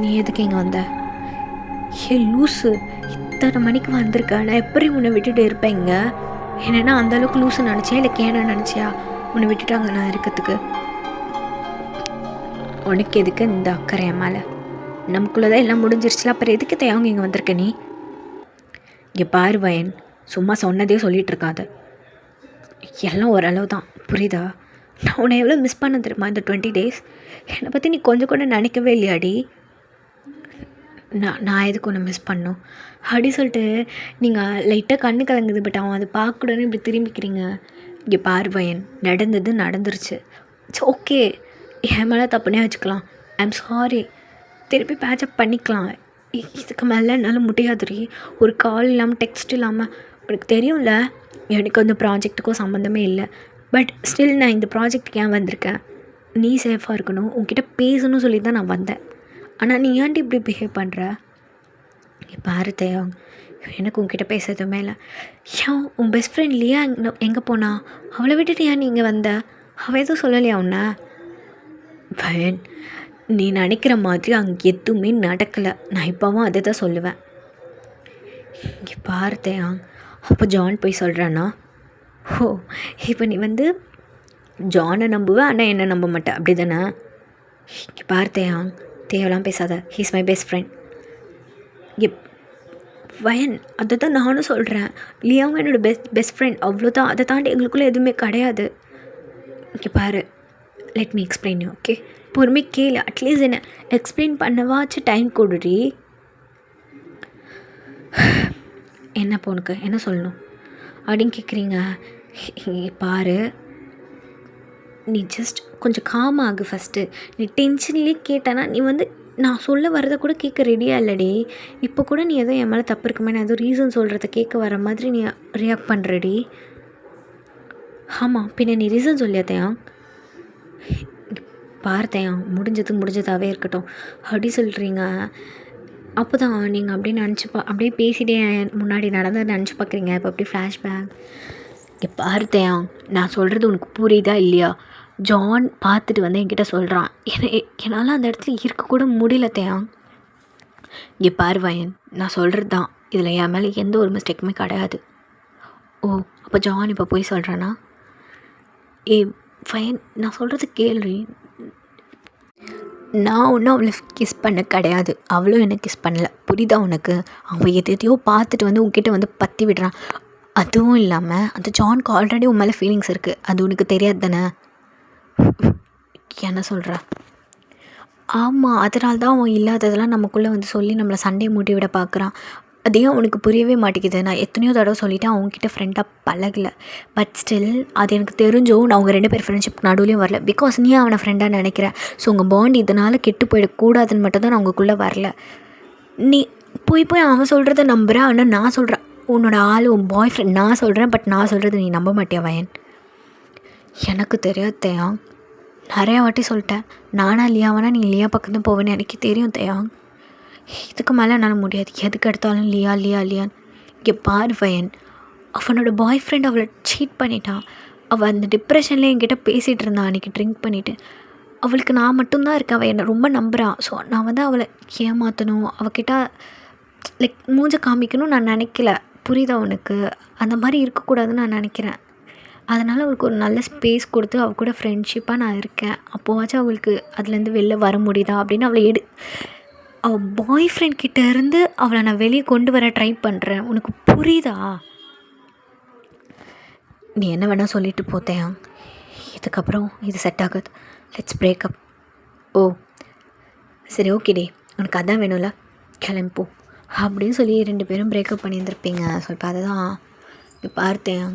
நீ எதுக்கு இங்கே வந்த? லூஸு, இத்தனை மணிக்கு வந்திருக்க, நான் எப்படி உன்னை விட்டுட்டு இருப்பேங்க? என்னென்னா அந்தளவுக்கு லூஸு நினச்சியா இல்லை கேன நினச்சியா உன்னை விட்டுட்டாங்க நான் இருக்கிறதுக்கு? உனக்கு எதுக்கு இந்த அக்கறை என் மேலே? நமக்குள்ளதான் எல்லாம் முடிஞ்சிருச்சுல, அப்புறம் எதுக்கு தேவங்க இங்கே வந்திருக்க நீ? இங்கே பாரு வயன், சும்மா சொன்னதே சொல்லிகிட்டு இருக்காது. எல்லாம் ஓரளவு தான், புரியுதா? நான் உன்னை எவ்வளோ மிஸ் பண்ண தெரியுமா இந்த 20 days? என்னை பற்றி நீ கொஞ்சம் கூட நினைக்கவே இல்லையாடி? நான் எதுக்கு ஒன்று மிஸ் பண்ணோம் அப்படி சொல்லிட்டு நீங்கள் லைட்டாக கண்ணு கலங்குது. பட் அவன் அதை பார்க்கக்கூடாதுன்னு இப்படி திரும்பிக்கிறீங்க. இங்கே பாரு வயன், நடந்துருச்சு. இட்ஸ் ஓகே, என் மேலே தப்புனே வச்சுக்கலாம். ஐம் சாரி, திருப்பி பேட்சப் பண்ணிக்கலாம். இதுக்கு மேலே என்னால் முடியாதுரி. ஒரு கால் இல்லாமல் டெக்ஸ்ட் இல்லாமல், உனக்கு தெரியும்ல எனக்கு அந்த ப்ராஜெக்ட்டுக்கும் சம்மந்தமே இல்லை. பட் ஸ்டில் நான் இந்த ப்ராஜெக்ட்டுக்கு ஏன் வந்திருக்கேன்? நீ சேஃபாக இருக்கணும், உன்கிட்ட பேசணும்னு சொல்லி தான் நான் வந்தேன். ஆனால் நீ ஏன்டி இப்படி பிஹேவ் பண்ணுற? பாரு தேவ், எனக்கு உன்கிட்ட பேச எதுவுமே இல்லை. ஏன் உன் பெஸ்ட் ஃப்ரெண்ட் லியா எங்கே போனா? அவளை விட்டுட்டு ஏன் நீங்கள் வந்த? அவள் எதுவும் சொல்லலையா உன்னை? பயன், நீ நினைக்கிற மாதிரி அங்கே எதுவுமே நடக்கலை. நான் இப்போவும் அதை தான் சொல்லுவேன். இங்கே பாரு தேவ், அப்போ ஜான் போய் சொல்கிறானா? ஓ, இப்போ நீ ஜானை நம்புவேன், ஆனால் என்ன நம்ப மாட்டேன், அப்படி தானே? இங்கே பாரு தேவலாம் பேசாத. He's my best friend. வயன், அதை தான் நானும் சொல்கிறேன். லியாவும் என்னோடய பெஸ்ட் ஃப்ரெண்ட், அவ்வளோதான். அதை தாண்டி எங்களுக்குள்ளே எதுவுமே கிடையாது. இங்கே பாரு, let me explain you, okay? பொறுமை கேளு. அட்லீஸ்ட் என்ன எக்ஸ்பிளைன் பண்ணவாச்சும் டைம் கொடுடி. என்ன பொண்ணுக்கு என்ன சொல்லணும் அப்படின்னு கேட்குறீங்க. பாரு, நீ ஜஸ்ட் கொஞ்சம் காம் ஆகு ஃபஸ்ட்டு. நீ டென்ஷன்லேயே கேட்டானா நீ நான் சொல்ல வரதை கூட கேட்க ரெடியாக இல்லடி. இப்போ கூட நீ எதுவும் என் மேலே தப்பு இருக்குமே, நான் எதுவும் ரீசன் சொல்கிறத கேட்க வர மாதிரி நீ ரியாக்ட் பண்ணுறடி. ஆமாம், பின்ன நீ ரீசன் சொல்லியாத்தையா? பார்த்தேன், முடிஞ்சதாகவே இருக்கட்டும் அப்படி சொல்கிறீங்க. அப்போ தான் நீங்கள் அப்படியே அப்படியே பேசிட்டே முன்னாடி நடந்ததை நினச்சி பார்க்குறீங்க. இப்போ அப்படி ஃப்ளாஷ்பேக். இங்கே பார்த்தேன், நான் சொல்கிறது உனக்கு புரியுதா இல்லையா? ஜான் பார்த்துட்டு என்கிட்ட சொல்கிறான். என்னால் அந்த இடத்துல இருக்கக்கூட முடியல தேயாங். இங்கே பாரு வயன், நான் சொல்கிறது தான், இதில் என் மேலே எந்த ஒரு மிஸ்டேக்குமே கிடையாது. ஓ, அப்போ ஜான் இப்போ போய் சொல்கிறானா? வயன், நான் சொல்கிறது கேள்வி. நான் ஒன்றும் அவளை கிஸ் பண்ண கிடையாது, அவளும் என்ன கிஸ் பண்ணலை, புரியுதா உனக்கு? அவன் எதையோ பார்த்துட்டு உன்கிட்ட பற்றி விடுறான். அதுவும் இல்லாமல் அந்த ஜானுக்கு ஆல்ரெடி உன் மேலே ஃபீலிங்ஸ் இருக்குது, அது உனக்கு தெரியாது தானே? என்ன சொல்கிற? ஆமாம், அதனால தான் அவன் இல்லாததெல்லாம் நமக்குள்ளே சொல்லி நம்மளை சண்டையை மூட்டி விட பார்க்குறான். அதையும் அவனுக்கு புரியவே மாட்டேங்குது. நான் எத்தனையோ தடவை சொல்லிவிட்டு அவங்ககிட்ட ஃப்ரெண்டாக பழகலை. பட் ஸ்டில் அது எனக்கு தெரிஞ்சும் நான் அவங்க 2 பேர் ஃப்ரெண்ட்ஷிப் நடுவுலையும் வரல. பிகாஸ் நீ அவனை ஃப்ரெண்டாக நினைக்கிறேன். ஸோ உங்கள் பாண்ட் இதனால் கெட்டு போயிடக்கூடாதுன்னு மட்டும் தான் நான் உங்களுக்குள்ளே வரல. நீ போய் அவன் சொல்கிறத நம்புகிறேன், ஆனால் நான் சொல்கிறேன் உன்னோட உன் பாய் ஃப்ரெண்ட் நான் சொல்கிறேன். பட் நான் சொல்கிறது நீ நம்ப மாட்டியா வயன்? எனக்கு தெரியாது தேயாங், நிறையா வாட்டி சொல்லிட்டேன். நானா லியாவானா நீ லியா பக்கத்து போவேன்னு எனக்கு தெரியும் தேயாங். இதுக்கு மேலே என்னால் முடியாது. எதுக்கு எடுத்தாலும் லியான்னு. இங்கே பாரு வயன், அவனோட பாய் ஃப்ரெண்ட் அவளை சீட் பண்ணிட்டான். அவள் அந்த டிப்ரெஷனில் என்கிட்ட பேசிகிட்டு இருந்தான் அன்றைக்கி ட்ரிங்க் பண்ணிவிட்டு. அவளுக்கு நான் மட்டும்தான் இருக்கேன். அவள் என்னை ரொம்ப நம்புகிறான். ஸோ நான் வந்து அவளை ஏமாற்றணும், அவகிட்ட லைக் மூஞ்ச காமிக்கணும்னு நான் நினைக்கல. புரியுதா உனக்கு? அந்த மாதிரி இருக்கக்கூடாதுன்னு நான் நினைக்கிறேன். அதனால் அவளுக்கு ஒரு நல்ல ஸ்பேஸ் கொடுத்து அவள் கூட ஃப்ரெண்ட்ஷிப்பாக நான் இருக்கேன். அப்போவாச்சும் அவளுக்கு அதுலேருந்து வெளில வர முடியுதா அப்படின்னு அவளை அவள் பாய் ஃப்ரெண்ட் கிட்ட இருந்து அவளை நான் வெளியே கொண்டு வர ட்ரை பண்ணுறேன். உனக்கு புரியுதா? நீ என்ன வேணால் சொல்லிட்டு போத்தேன், இதுக்கப்புறம் இது செட் ஆகுது. Let's breakup. ஓ சரி, ஓகேடே, உனக்கு அதான் வேணும்ல, கிளம்போ அப்படின்னு சொல்லி 2 பேரும் பிரேக்கப் பண்ணியிருந்துருப்பீங்க. ஸோ இப்போ அதை தான் இப்போ பார்த்தேன்,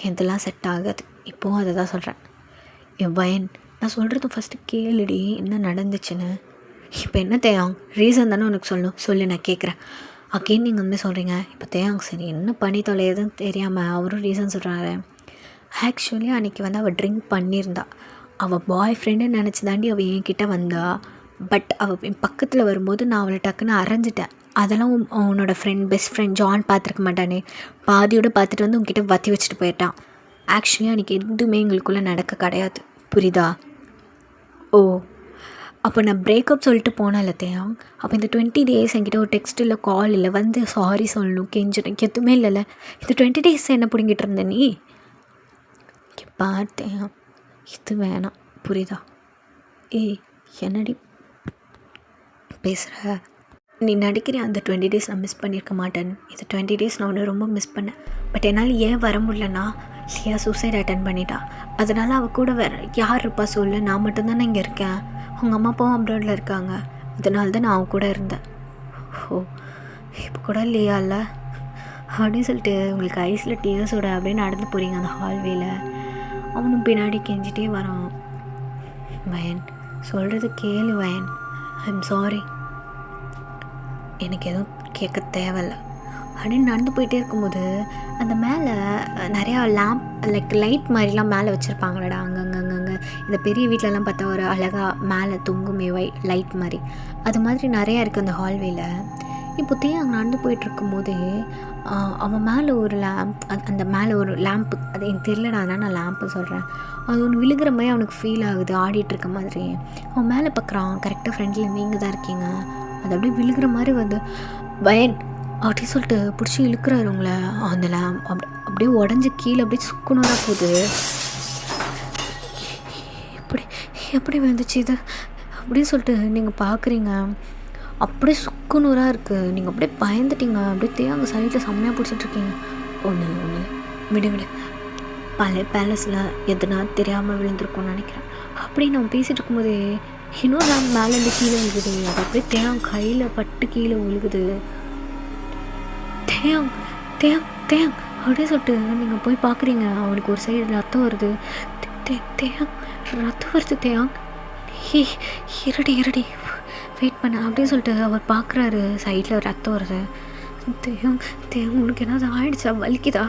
இதெல்லாம் செட் ஆகாது. இப்போவும் அதை தான் சொல்கிறேன். என் பயன், நான் சொல்கிறது ஃபஸ்ட்டு கேளுடி, என்ன நடந்துச்சுன்னு. இப்போ என்ன தேயாங், ரீசன் தானே உனக்கு சொல்லு, நான் கேட்குறேன். அகெயின் நீங்கள் வந்து சொல்கிறீங்க. இப்போ தேயாங் சரி என்ன பண்ணி தொலையதுன்னு தெரியாமல் அவரும் ரீசன் சொல்கிறாரு. ஆக்சுவலி அன்றைக்கி வந்து அவள் ட்ரிங்க் பண்ணியிருந்தா. அவள் பாய் ஃப்ரெண்டுன்னு நினச்சி தாண்டி அவள் என்கிட்ட வந்தா. பட் அவள் என் பக்கத்தில் வரும்போது நான் அவளை டக்குன்னு அரைஞ்சிட்டேன். அதெல்லாம் உன்னோட பெஸ்ட் ஃப்ரெண்ட் ஜான் பார்த்துருக்க மாட்டானே, பாதியோடு பார்த்துட்டு வந்து உங்ககிட்ட வத்தி வச்சுட்டு போயிட்டான். ஆக்சுவலி அன்றைக்கி எதுவுமே எங்களுக்குள்ளே நடக்க கிடையாது. புரியுதா? ஓ அப்போ நான் பிரேக்கப் சொல்லிட்டு போனேன்ல தேயாங். அப்போ இந்த 20 days என்கிட்ட ஒரு டெக்ஸ்ட் இல்லை, கால் இல்லை, வந்து சாரி சொல்லணும், கெஞ்சணும், எதுவுமே இல்லைல்ல. இந்த 20 days என்ன பிடிங்கிட்டு இருந்த நீ? பார்த்தேன், இது வேணாம், புரியுதா? ஏய் என்னடி பேசுகிற? நீ நடிக்கிற அந்த 20 days நான் மிஸ் பண்ணியிருக்க மாட்டேன். இந்த 20 days நான் உன்னை ரொம்ப மிஸ் பண்ணேன். பட் என்னால் ஏன் வர முடியலன்னா, லியா சூசைட் அட்டன் பண்ணிட்டா. அதனால் அவள் கூட வேறு யார் இருப்பா சொல்லு? நான் மட்டும்தானே இங்கே இருக்கேன். அவங்க அம்மா அப்பாவும் அப்ராடில் இருக்காங்க. அதனால தான் நான் அவன் கூட இருந்தேன். ஓ இப்போ கூட இல்லையா இல்லை அப்படின்னு சொல்லிட்டு உங்களுக்கு ஐஸில் டீயர்ஸோட அப்படியே நடந்து போகிறீங்க அந்த ஹால்வேல. அவனும் பின்னாடி கெஞ்சிட்டே வரான். வயன் சொல்கிறது கேளு வயன், ஐம் சாரி, எனக்கு எதுவும் கேட்க தேவையில்லை அப்படின்னு நடந்து போயிட்டே இருக்கும்போது அந்த மேலே நிறையா லேம்ப் லைக் லைட் மாதிரிலாம் மேலே வச்சுருப்பாங்களடா அங்கங்கே. இந்த பெரிய வீட்டிலலாம் பார்த்தா ஒரு அழகாக மேலே தொங்குமே லைட் மாதிரி, அது மாதிரி நிறையா இருக்குது அந்த ஹால்வேல. இப்போத்தையும் அங்கே நடந்து போயிட்டுருக்கும்போதே அவன் மேலே ஒரு லேம்ப், அந்த மேலே ஒரு லேம்ப்பு, அது எனக்கு தெரியலடா, அதனால் நான் லேம்ப்பு சொல்கிறேன். அது ஒன்று விழுகிற மாதிரி அவனுக்கு ஃபீல் ஆகுது, ஆடிட்டுருக்க மாதிரி. அவன் மேலே பார்க்குறான், கரெக்டாக ஃப்ரெண்டில் நீங்கள் தான் இருக்கீங்க. அது அப்படியே விழுகிற மாதிரி வந்து பயன் அப்படின்னு சொல்லிட்டு பிடிச்சி இழுக்கிறாரு உங்களை. அந்த லேம்ப் அப்படியே உடஞ்சி கீழே அப்படியே சுக்குனராக போகுது. எப்படி விழுந்துச்சு இது அப்படின்னு சொல்லிட்டு நீங்கள் பார்க்குறீங்க. அப்படியே சுக்குநூறாக இருக்குது. நீங்கள் அப்படியே பயந்துட்டீங்க. அப்படியே அங்கே சைடில் செம்மையாக பிடிச்சிட்ருக்கீங்க. ஒன்றும் இல்லை விடு பழைய பேலஸில் எதுனா தெரியாமல் விழுந்திருக்கும்னு நினைக்கிறேன். அப்படியே நம்ம பேசிகிட்டு இருக்கும்போதே இன்னொரு லேம்ப் மேலேருந்து கீழே விழுகுது. அது அப்படியே தேங்க் கையில் பட்டு கீழே விழுகுது. தேங் அப்படியே சொல்லிட்டு நீங்கள் போய் பார்க்குறீங்க. அவனுக்கு ஒரு சைடு ரத்தம் வருது. ரத்தம் வருது தேயாங். இருடி வெயிட் பண்ண அப்படின்னு சொல்லிட்டு அவர் பார்க்குறாரு. சைடில் ரத்தம் வருது. தேயாங் உனக்கு என்னது ஆயிடுச்சா, வலிக்குதா?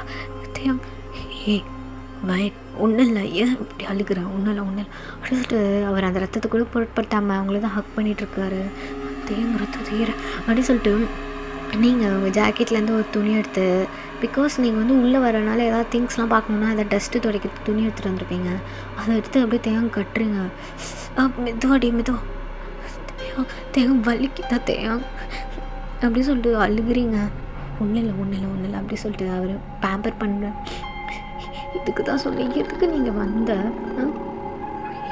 தேயாங் வயட் ஒன்றும் இல்லை, ஏன் இப்படி அழுகிறேன்? ஒன்றும் இல்லை அப்படின்னு சொல்லிட்டு அவர் அந்த ரத்தத்தை கூட பொருட்படுத்தாமல் அவங்கள தான் ஹக் பண்ணிகிட்ருக்காரு. தேயாங் ரத்தத்தை அப்படின்னு சொல்லிட்டு நீங்கள் உங்கள் ஜாக்கெட்லேருந்து ஒரு துணி எடுத்து, பிகாஸ் நீங்கள் வந்து உள்ளே வரனால ஏதாவது திங்ஸ்லாம் பார்க்கணுன்னா அதை டஸ்ட்டு துடைக்கிறதுக்கு துணி எடுத்துகிட்டு வந்திருப்பீங்க. அதை எடுத்து அப்படியே தேங்காய் கட்டுறீங்க. மெதுவா தேங்காய் வலிக்குதா தேங்காய் அப்படி சொல்லிட்டு அழுகுறீங்க. ஒன்றும் இல்லை அப்படி சொல்லிட்டு அவர் பேம்பர் பண்ணுறேன். இதுக்கு தான் சொல்லி எதுக்கு நீங்கள் வந்த?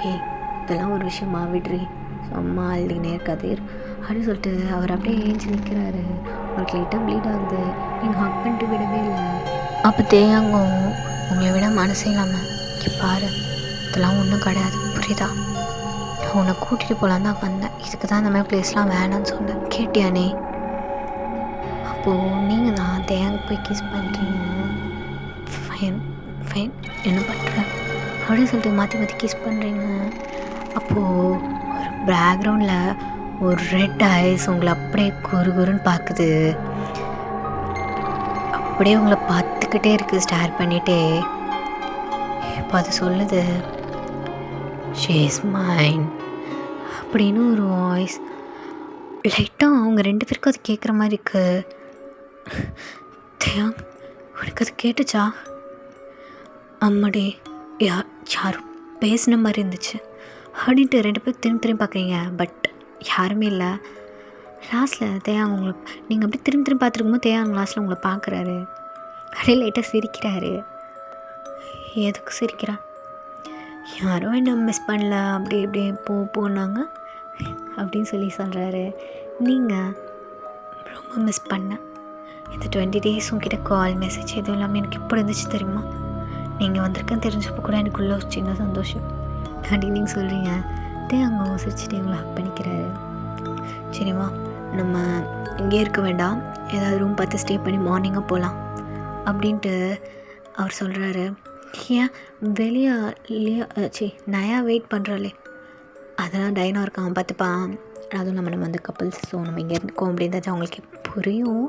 இதெல்லாம் ஒரு விஷயமா விட்றி, சும்மா அழுதுனே இருக்காதீர் அப்படின்னு சொல்லிட்டு அவர் அப்படியே ஏஞ்சி நிற்கிறாரு. அவருக்கு லைட்டாக ப்ளீட் ஆகுது. நீங்கள் ஹக் பண்ணிட்டு விடவே இல்லை. அப்போ தேங்கும் உங்களை விட மனசே இல்லாமல் பாரு, இதெல்லாம் ஒன்றும் கிடையாது, புரியுதா? உன்னை கூட்டிகிட்டு போகலான்னு தான் வந்தேன். இதுக்கு தான் இந்த மாதிரி பிளேஸ்லாம் வேணான்னு சொன்னேன். கேட்டியானே? அப்போது நீங்கள் தான் தேங்க் போய் கிஸ் பண்ணுறீங்க. ஃபைன் என்ன பண்ணுறேன் அப்படின்னு சொல்லிட்டு மாற்றி கிஸ் பண்ணுறீங்க. அப்போது ஒரு பேக்ரவுண்டில் ஒரு ரெட் ஐஸ் உங்களை அப்படியே குறுன்னு பார்க்குது. அப்படியே உங்களை பார்த்துக்கிட்டே இருக்குது, ஸ்டார் பண்ணிகிட்டே. இப்போ அது சொல்லுது, ஷீ இஸ் மைன் அப்படின்னு ஒரு வாய்ஸ். லைட்டாக அவங்க 2 பேருக்கும் அது கேட்குற மாதிரி இருக்குது. தேயாங் உனக்கு அது கேட்டுச்சா? அம்மாடி யாரும் பேசின மாதிரி இருந்துச்சு. அப்படின்ட்டு 2 பேரும் திரும்பி பார்க்குறீங்க. பட் யாருமே இல்லை. லாஸ்ட்டில் தேயாங்க உங்களை நீங்கள் அப்படியே திரும்பி பார்த்துருக்கும்போது தேயாங்க லாஸ்ட்டில் உங்களை பார்க்குறாரு. அப்படியே லைட்டாக சிரிக்கிறாரு. எதுக்கு சிரிக்கிறா? யாரும் என்ன மிஸ் பண்ணல, அப்படி இப்படி போனாங்க அப்படின்னு சொல்கிறாரு. நீங்கள் ரொம்ப மிஸ் பண்ணேன். இந்த 20 days உங்ககிட்ட கால் மெசேஜ் எதுவும் இல்லாமல் எனக்கு எப்படி இருந்துச்சு தெரியுமா? நீங்கள் வந்திருக்கேன்னு தெரிஞ்சப்போ கூட எனக்குள்ள ஒரு சின்ன சந்தோஷம் அப்படின்னு நீங்கள் சொல்கிறீங்க. அங்கே சிரிச்சுட்டு உங்களை ஹக் பண்ணிக்கிறாரு. சரிம்மா, நம்ம இங்கே இருக்க வேண்டாம், ஏதாவது ரூம் பார்த்து ஸ்டே பண்ணி மார்னிங்காக போகலாம் அப்படின்ட்டு அவர் சொல்கிறாரு. ஏன் வெளியே நயா வெயிட் பண்ணுறாளே, அதெல்லாம் டைனாக இருக்கான் பார்த்துப்பான். அதுவும் நம்ம வந்து கப்புள்ஸ், ஸோ நம்ம இங்கே இருக்கோம் அப்படின்றது அவங்களுக்கு புரியும்,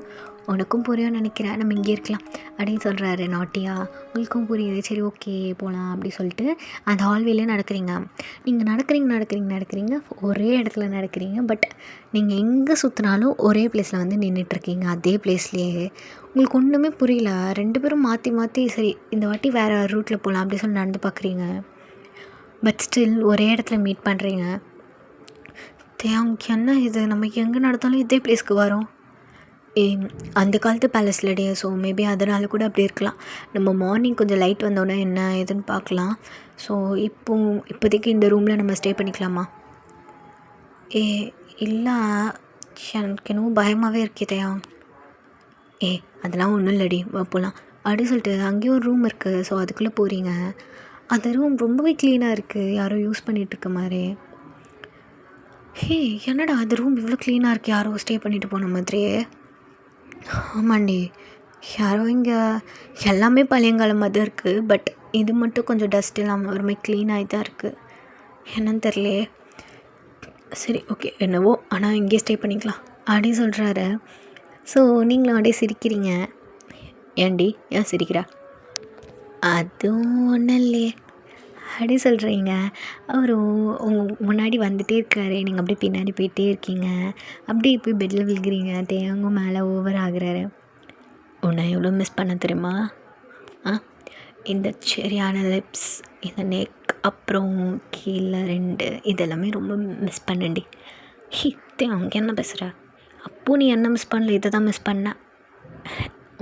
உனக்கும் புரியும்னு நினைக்கிறேன், நம்ம இங்கே இருக்கலாம் அப்படின்னு சொல்கிறாரு. நாட்டியா உங்களுக்கும் புரியுது, சரி ஓகே போகலாம் அப்படி சொல்லிட்டு அந்த ஹால்வேலே நடக்கிறீங்க. நீங்கள் நடக்கிறீங்க ஒரே இடத்துல நடக்கிறீங்க. பட் நீங்கள் எங்கே சுற்றினாலும் ஒரே பிளேஸில் வந்து நின்றுட்டுருக்கீங்க. அதே பிளேஸ்லேயே உங்களுக்கு ஒன்றுமே புரியல. 2 பேரும் மாற்றி சரி இந்த வாட்டி வேறு ரூட்டில் போகலாம் அப்படி சொல்லி நடந்து பார்க்குறீங்க. பட் ஸ்டில் ஒரே இடத்துல மீட் பண்ணுறீங்க. தேங்க் என்ன இது, நம்ம எங்கே நடந்தாலும் இதே பிளேஸ்க்கு வரோம். அந்த காலத்து பேலஸில் டே, ஸோ மேபி அதனால கூட அப்படி இருக்கலாம். நம்ம மார்னிங் கொஞ்சம் லைட் வந்தோடனே என்ன ஏதுன்னு பார்க்கலாம். ஸோ இப்போதைக்கு இந்த ரூமில் நம்ம ஸ்டே பண்ணிக்கலாமா? இல்லை, எனக்கு என்னவோ பயமாகவே இருக்கேதையா. அதெல்லாம் ஒன்றும் இல்லடி, போகலாம் அப்படி சொல்லிட்டு அங்கேயும் ஒரு ரூம் இருக்குது. ஸோ அதுக்குள்ளே போகிறீங்க. அந்த ரூம் ரொம்பவே க்ளீனாக இருக்குது, யாரோ யூஸ் பண்ணிகிட்ருக்க மாதிரி. என்னடா அந்த ரூம் இவ்வளோ க்ளீனாக இருக்குது, யாரோ ஸ்டே பண்ணிட்டு போன மாதிரியே. ஆமாண்டி, யாரோ இங்கே எல்லாமே பழையங்காலம் மாதிரி இருக்குது. பட் இது மட்டும் கொஞ்சம் டஸ்ட் இல்லாமல் ஒரு மாதிரி க்ளீனாகி தான் இருக்குது. என்னன்னு தெரியலையே. சரி ஓகே என்னவோ, ஆனால் இங்கேயே ஸ்டே பண்ணிக்கலாம் அப்படின்னு சொல்கிறாரு. ஸோ நீங்களும் அப்படியே சிரிக்கிறீங்க. ஏன்டி ஏன் சிரிக்கிறா? அதுவும் ஒன்றும் இல்லையே அப்படி சொல்கிறீங்க. அவர் உங்கள் முன்னாடி வந்துகிட்டே இருக்காரு, நீங்கள் அப்படியே பின்னாடி போயிட்டே இருக்கீங்க. அப்படியே போய் பெட்டில் விழுகிறீங்க. தேங்கும் மேலே ஓவர் ஆகுறாரு. உன்னை எவ்வளோ மிஸ் பண்ண தெரியுமா? இந்த சரியான லிப்ஸ், இந்த நெக், அப்புறம் கீழே 2 இதெல்லாமே ரொம்ப மிஸ் பண்ணேன்டி. அங்கே என்ன பேசுகிற? அப்போது நீ என்ன மிஸ் பண்ணல, இதை தான் மிஸ் பண்ண.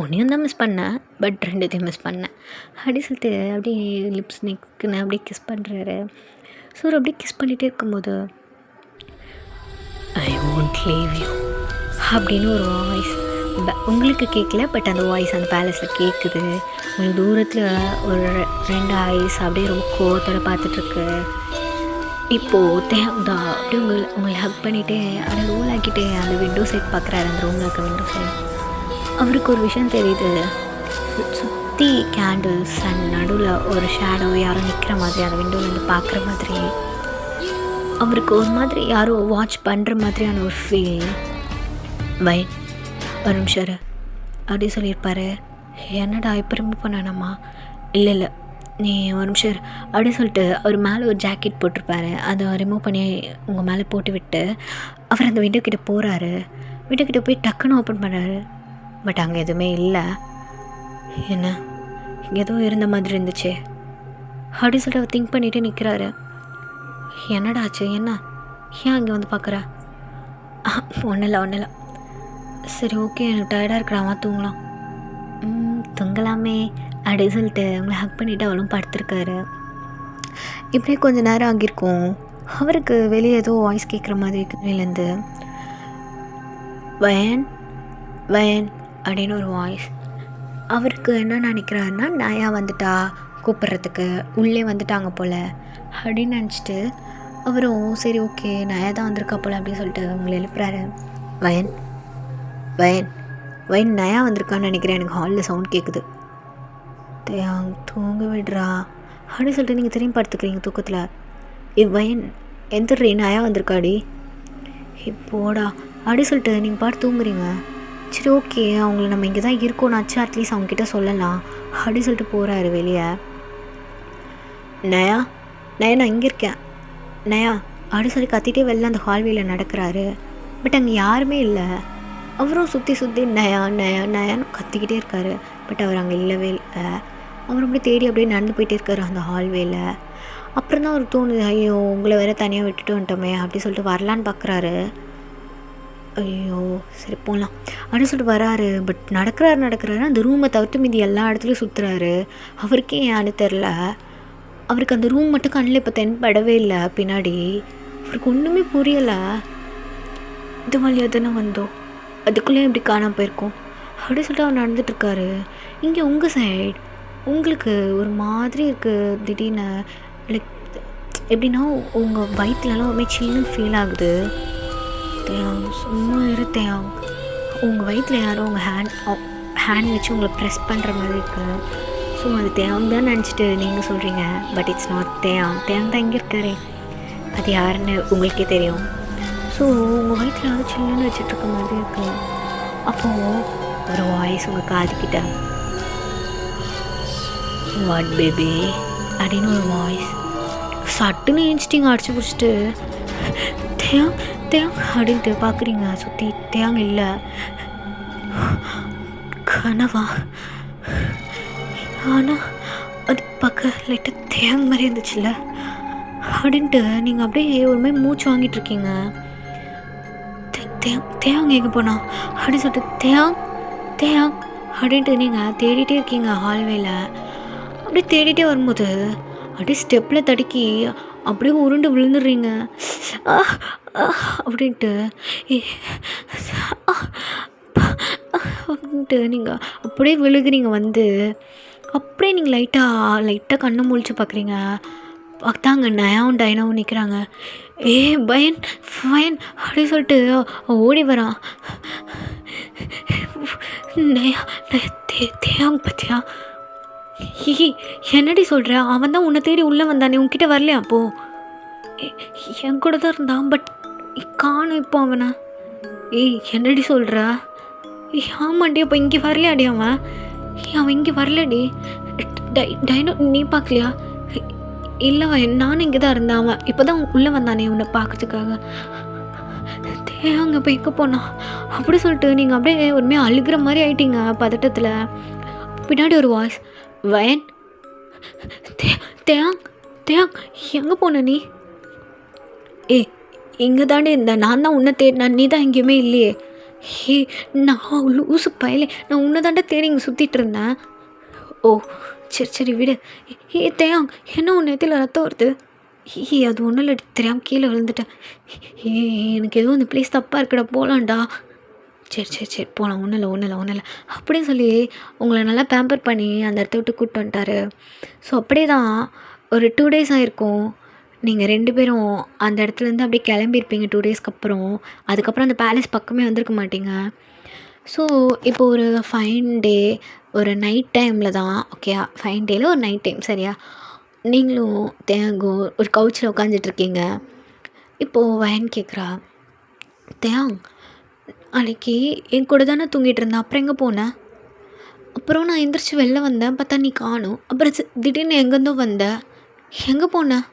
ஒன்றையும் தான் மிஸ் பண்ணேன், பட் 2த்தையும் மிஸ் பண்ணேன் அப்படி சொல்லிட்டு அப்படியே லிப்ஸ் நெக்குன்னு அப்படியே கிஸ் பண்ணுறாரு. ஸோ அப்படியே கிஸ் பண்ணிகிட்டே இருக்கும்போது ஐ ஒன்ட் லீவ் யூ அப்படின்னு ஒரு வாய்ஸ் உங்களுக்கு கேட்கல, பட் அந்த வாய்ஸ் அந்த பேலஸில் கேட்குது. உங்களுக்கு தூரத்தில் ஒரு 2 ஐஸ் அப்படியே ரொம்ப கோவத்தோடு பார்த்துட்ருக்கு. இப்போது தேவதா அப்படியே உங்களை ஹக் பண்ணிவிட்டு அதை ரோல் ஆக்கிட்டு அந்த விண்டோ சைட் பார்க்குறாரு. அந்த ரூமில் இருக்க விண்டோ சைட் அவருக்கு ஒரு விஷயம் தெரியுது. சுற்றி கேண்டில்ஸ் அண்ட் நடுவில் ஒரு ஷேடோ யாரோ நிற்கிற மாதிரி அந்த விண்டோலேருந்து பார்க்குற மாதிரி அவருக்கு ஒரு மாதிரி யாரோ வாட்ச் பண்ணுற மாதிரியான ஒரு ஃபீல். ஒரு நிமிஷம் அப்படி சொல்லியிருப்பாரு. என்னடா இப்போ ரிமூவ் பண்ணானம்மா? இல்லை நீ ஒரு நிமிஷம் அப்படி சொல்லிட்டு அவர் மேலே ஒரு ஜாக்கெட் போட்டிருப்பாரு, அதை ரிமூவ் பண்ணி உங்கள் மேலே போட்டு விட்டு அவர் அந்த விண்டோ கிட்டே போகிறாரு. விண்டோ கிட்டே போய் டக்குன்னு ஓப்பன் பண்ணுறாரு. பட் அங்கே எதுவுமே இல்லை. என்ன ஏதோ இருந்த மாதிரி இருந்துச்சு அப்படி சொல்லிட்டு அவர் திங்க் பண்ணிவிட்டு நிற்கிறாரு. என்னடாச்சு, என்ன ஏன் அங்கே வந்து பார்க்குற? ஒன்றும் இல்லை. சரி ஓகே, எனக்கு டயர்டாக இருக்கிறாமா, தூங்கலாம். தூங்கலாமே அப்படி சொல்லிட்டு அவங்கள ஹக் பண்ணிவிட்டு அவளும் படுத்துருக்காரு. இப்படியே கொஞ்சம் நேரம் ஆகியிருக்கும். அவருக்கு வெளியே ஏதோ வாய்ஸ் கேட்குற மாதிரி இருக்கு. வெளிலேருந்து வயன் அப்படின்னு ஒரு வாய்ஸ். அவருக்கு என்ன நினைக்கிறாருன்னா, நயா வந்துட்டா கூப்பிட்றதுக்கு, உள்ளே வந்துட்டாங்க போல் அப்படின்னு நினச்சிட்டு அவரும் சரி ஓகே நயா தான் வந்திருக்கா போல் அப்படின்னு சொல்லிட்டு அவங்களை எழுப்புறாரு. வயன் நயா வந்திருக்கான்னு நினைக்கிறேன், எனக்கு ஹாலில் சவுண்ட் கேட்குது. தூங்க விடுறா அப்படின்னு சொல்லிட்டு நீங்கள் திரும்பி படுத்துக்கிறீங்க தூக்கத்தில். வயன் எந்திரி, நயா வந்திருக்காடி, இப்போடா அப்படி சொல்லிட்டு நீங்கள் பாட்டு தூங்குறீங்க. சரி ஓகே, அவங்கள நம்ம இங்கே தான் இருக்கோம்னாச்சு அட்லீஸ்ட் அவங்கக்கிட்ட சொல்லலாம் அப்படி சொல்லிட்டு போகிறாரு வெளியே. நயா நான் இங்கே இருக்கேன் நயா அப்படி சொல்லி கத்திட்டே வெளில அந்த ஹால்வேயில் நடக்கிறாரு. பட் அங்கே யாருமே இல்லை. அவரும் சுற்றி நயான்னு கத்திக்கிட்டே இருக்காரு. பட் அவர் அங்கே இல்லவே இல்லை. அவர் அப்படியே தேடி அப்படியே நடந்து போயிட்டே இருக்காரு அந்த ஹால்வேல. அப்புறம் தான் அவருக்கு தோணுது, ஐயோ உங்களை வேற தனியாக விட்டுட்டு வந்துட்டோமே அப்படி சொல்லிட்டு வரலான்னு பார்க்குறாரு. ஐயோ சரி போகலாம் அப்படின்னு சொல்லிட்டு வராரு. பட் நடக்கிறாரு அந்த ரூமை தவிர்த்து மீதி எல்லா இடத்துலையும் சுற்றுறாரு. அவருக்கே ஏன்னு தெரில. அவருக்கு அந்த ரூம் மட்டும் கண்ணில் இப்போ தென்படவே இல்லை. பின்னாடி அவருக்கு ஒன்றுமே புரியலை. இது வழியாக தானே வந்தோம், அதுக்குள்ளே எப்படி காணாமல் போயிருக்கோம் அப்படின்னு சொல்லிட்டு அவர் நடந்துட்டுருக்காரு. இங்கே உங்கள் சைடு உங்களுக்கு ஒரு மாதிரி இருக்குது திடீர்னு. லைக் எப்படின்னா உங்கள் வயிற்றுலலாம் ஒரு சில்லுன்னு ஃபீல் ஆகுது. தேயாங் சும்மா தேயாங், உங்கள் வயிற்றில் யாரும் உங்கள் ஹேண்ட் வச்சு உங்களை ப்ரெஸ் பண்ணுற மாதிரி இருக்குது. ஸோ அது தேயாங் தான் நினச்சிட்டு நீங்கள் சொல்கிறீங்க. பட் இட்ஸ் நாட் தேயாங் தான் இங்கே இருக்காரு. அது யாருன்னு உங்களுக்கே தெரியும். ஸோ உங்கள் வயிற்றில் யாரும் சில்லுன்னு வச்சுட்ருக்க மாதிரி இருக்குது. அப்போது ஒரு வாய்ஸ் உங்கள் காதுக்கிட்ட, வாட் பேபி அப்படின்னு ஒரு வாய்ஸ். சட்டுன்னு ஏஞ்சிட்டிங்க அடிச்சு பிடிச்சிட்டு. தேயாங் அப்படின்ட்டு பார்க்குறீங்க சுற்றி. தேயாங் இல்லை. கனவா? ஆனால் அது பார்க்க லைட்டாக தேயாங் மாதிரி இருந்துச்சுல்ல அப்படின்ட்டு நீங்கள் அப்படியே ஒரு மாதிரி மூச்சு வாங்கிட்டுருக்கீங்க. தேயாங் எங்கே போனா அப்படின்னு சொல்லிட்டு தேயாங் அப்படின்ட்டு நீங்கள் தேடிட்டே இருக்கீங்க ஹால்வேல. அப்படியே தேடிட்டே வரும்போது அப்படியே ஸ்டெப்பில் தடுக்கி அப்படியே உருண்டு விழுந்துடுறீங்க அப்படின்ட்டு. அப்படின்ட்டு நீங்கள் அப்படியே விழுகுறீங்க. அப்படியே நீங்கள் லைட்டாக கண்ணை முழிச்சு பார்க்குறீங்க. பார்த்தாங்க நயாவும் டைனாவும் நிற்கிறாங்க. பயன் அப்படின்னு சொல்லிட்டு ஓடி வரான். தேயாங் பத்தியா? என்னடி சொல்கிற? அவன் தான் உன்னை தேடி உள்ளே வந்தானே, உன்கிட்ட வரலையா? அப்போது என் கூட தான் இருந்தான். பட் காணும் இப்போ அவனை. என்னடி சொல்கிற? ஆமாண்டி, அப்போ இங்கே வரலையாடி அவன் இங்கே வரலடி. டைனோ நீ பார்க்கலையா? இல்லை நானும் இங்கே தான் இருந்தேன். அவன் இப்போ தான் உள்ளே வந்தானே உன்னை பார்க்கறதுக்காக. தேயாங்க இப்போ எங்கே போனா அப்படி சொல்லிட்டு நீங்கள் அப்படியே ஒருமையாக அழுகிற மாதிரி ஆயிட்டீங்க பதட்டத்தில். பின்னாடி ஒரு வாய்ஸ், வயன் தேயாங் எங்கே போன நீ? இங்கே தாண்டி இருந்தேன். நான் தான் உன்னை தேடினேன், நீ தான் எங்கேயுமே இல்லையே. நான் லூசு பயலே, நான் உன்னை தாண்டா தேடி இங்கே சுற்றிட்டு இருந்தேன். ஓ சரி விடு. தேயாங் என்ன உன் நேரத்தில் ரத்தம் வருது? அது ஒன்றும் இல்லை, தெரியாமல் கீழே விழுந்துட்டேன். எனக்கு எதுவும் இந்த ப்ளேஸ் தப்பாக இருக்குடா, போகலான்டா. சரி போகலாம், ஒன்றும் இல்லை அப்படின்னு சொல்லி உங்களை நல்லா பேம்பர் பண்ணி அந்த இடத்த விட்டு கூப்பிட்டு வந்துட்டாரு. ஸோ அப்படியே தான் ஒரு 2 days ஆகிருக்கும். நீங்கள் 2 பேரும் அந்த இடத்துலேருந்து அப்படியே கிளம்பியிருப்பீங்க 2 daysக்கு அப்புறம். அதுக்கப்புறம் அந்த பேலஸ் பக்கமே வந்திருக்க மாட்டீங்க. ஸோ இப்போ ஒரு ஃபைன் டே, ஒரு நைட் டைமில் தான். ஓகே, ஃபைன் டேயில் ஒரு நைட் டைம் சரியா? நீங்களும் தேயாங்கும் ஒரு கவுச்சில் உட்காந்துட்ருக்கீங்க. இப்போது வயன் கேட்குறா, தேயாங் அன்றைக்கி என் கூட தானே தூங்கிட்டு இருந்தேன், அப்புறம் எங்கே போனேன்? அப்புறம் நான் எந்திரிச்சு வெளில வந்தேன், பார்த்தா நீ காணும். அப்புறம் திடீர்னு எங்கேருந்தோ வந்தேன், எங்கே போனேன்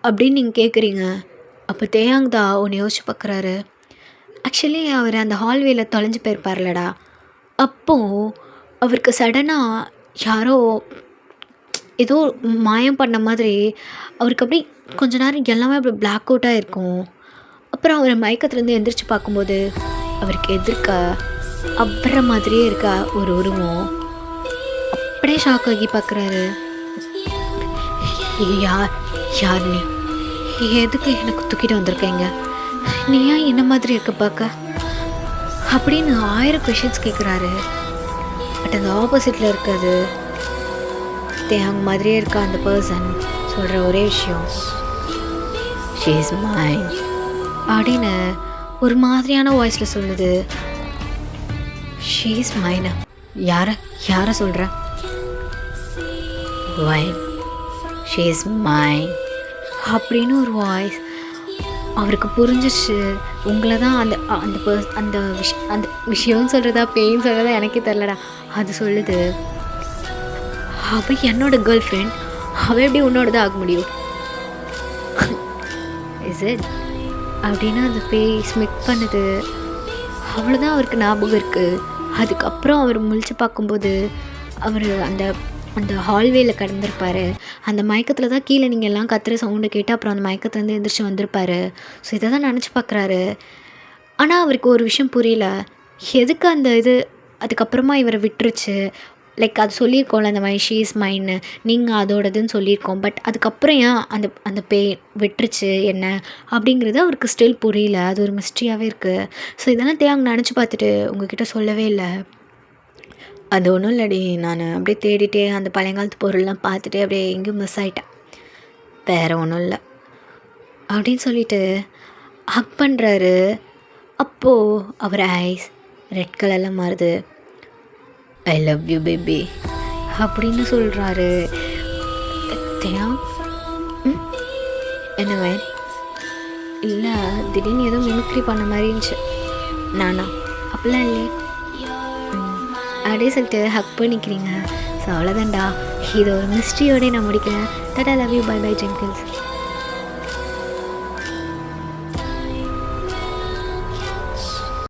அப்படின்னு நீங்கள் கேட்குறீங்க. அப்போ தேயாங் தான் ஒன்று யோசிச்சு பார்க்குறாரு. ஆக்சுவலி அவர் அந்த ஹால்வேல தொலைஞ்சு போயிருப்பார்லடா. அப்போது அவருக்கு சடனாக யாரோ ஏதோ மாயம் பண்ண மாதிரி அவருக்கு அப்படி கொஞ்ச நேரம் எல்லாமே அப்படி பிளாக் அவுட்டாக இருக்கும். அப்புறம் அவர் மயக்கத்துலேருந்து எந்திரிச்சு பார்க்கும்போது அவருக்கு எதிர்க்க அப்புற மாதிரியே இருக்கா ஒரு உருவம். அப்படியே ஷாக் ஆகி பார்க்குறாரு. யார் நீ? எதுக்கு எனக்கு தூக்கிட்டு வந்திருக்கீங்க? நீ ஏன் என்ன மாதிரி இருக்க பார்க்க அப்படின்னு 1000 கொஷின்ஸ் கேட்குறாரு. பட் அந்த ஆப்போசிட்டில் இருக்காது தேயாங் மாதிரியே இருக்கா அந்த பர்சன். சொல்கிற ஒரே விஷயம், ஷீ இஸ் மைன் அப்படின்னு ஒரு மாதிரியான வாய்ஸில் சொல்லுது. ஷீ இஸ் மைனா? யாரை சொல்கிற? வைன், ஷீ இஸ் மைன் அப்படின்னு ஒரு வாய்ஸ். அவருக்கு புரிஞ்சிச்சு உங்களை தான் அந்த விஷயம்னு சொல்கிறதா பெயின் சொல்கிறதா எனக்கே தெரிலடா. அது சொல்லுது, அவள் என்னோட கேர்ள் ஃப்ரெண்ட், அவள் எப்படி உன்னோட தான் ஆக முடியும்? இஸ் இட் அப்படின்னு அந்த பேய் ஸ்மிக் பண்ணுது. அவ்வளோதான் அவருக்கு ஞாபகம் இருக்குது. அதுக்கப்புறம் அவர் முழிச்சு பார்க்கும்போது அவர் அந்த அந்த ஹால்வேயில் கிடந்திருப்பாரு. அந்த மயக்கத்தில் தான் கீழே நீங்கள் எல்லாம் கத்துற சவுண்டு கேட்டு அப்புறம் அந்த மயக்கத்துலேருந்து எந்திரிச்சு வந்திருப்பாரு. ஸோ இதை தான் நினச்சி பார்க்குறாரு. ஆனால் அவருக்கு ஒரு விஷயம் புரியல. எதுக்கு அந்த இது அதுக்கப்புறமா இவரை விட்டுருச்சு. லைக் அது சொல்லியிருக்கோம்ல இந்த மாதிரி ஷீ இஸ் மைன்னு, நீங்கள் அதோடதுன்னு சொல்லியிருக்கோம். பட் அதுக்கப்புறம் ஏன் அந்த அந்த பேய் விட்டுருச்சு என்ன அப்படிங்கிறது அவருக்கு ஸ்டில் புரியல. அது ஒரு மிஸ்ட்ரியாகவே இருக்குது. ஸோ இதெல்லாம் தேங்க நினச்சி பார்த்துட்டு உங்ககிட்ட சொல்லவே இல்லை. அது ஒன்றும் இல்லடி, நான் அப்படியே தேடிட்டே அந்த பழையங்காலத்து பொருள்லாம் பார்த்துட்டே அப்படியே எங்கேயும் மிஸ் ஆகிட்டேன், வேறு ஒன்றும் இல்லை அப்படின்னு சொல்லிட்டு ஹக் பண்ணுறாரு. அப்போது அவர் ஐஸ் ரெட் கலரில் மாறுது. ஐ லவ் யூ பேபி அப்படின்னு சொல்கிறாரு. தேம் என்னவே இல்லை, திடீர்னு ஏதோ மிமிக்ரி பண்ண மாதிரி இருந்துச்சு. நானா அப்படிலாம் இல்லையே அப்படியே சொல்லிட்டு ஹக் பண்ணிக்கிறீங்க. ஸோ அவ்வளோதான்டா, இது ஒரு மிஸ்ட்ரியோடய நான் முடிக்கிறேன். Tata, love you, bye bye ஜெங்கிள்ஸ்.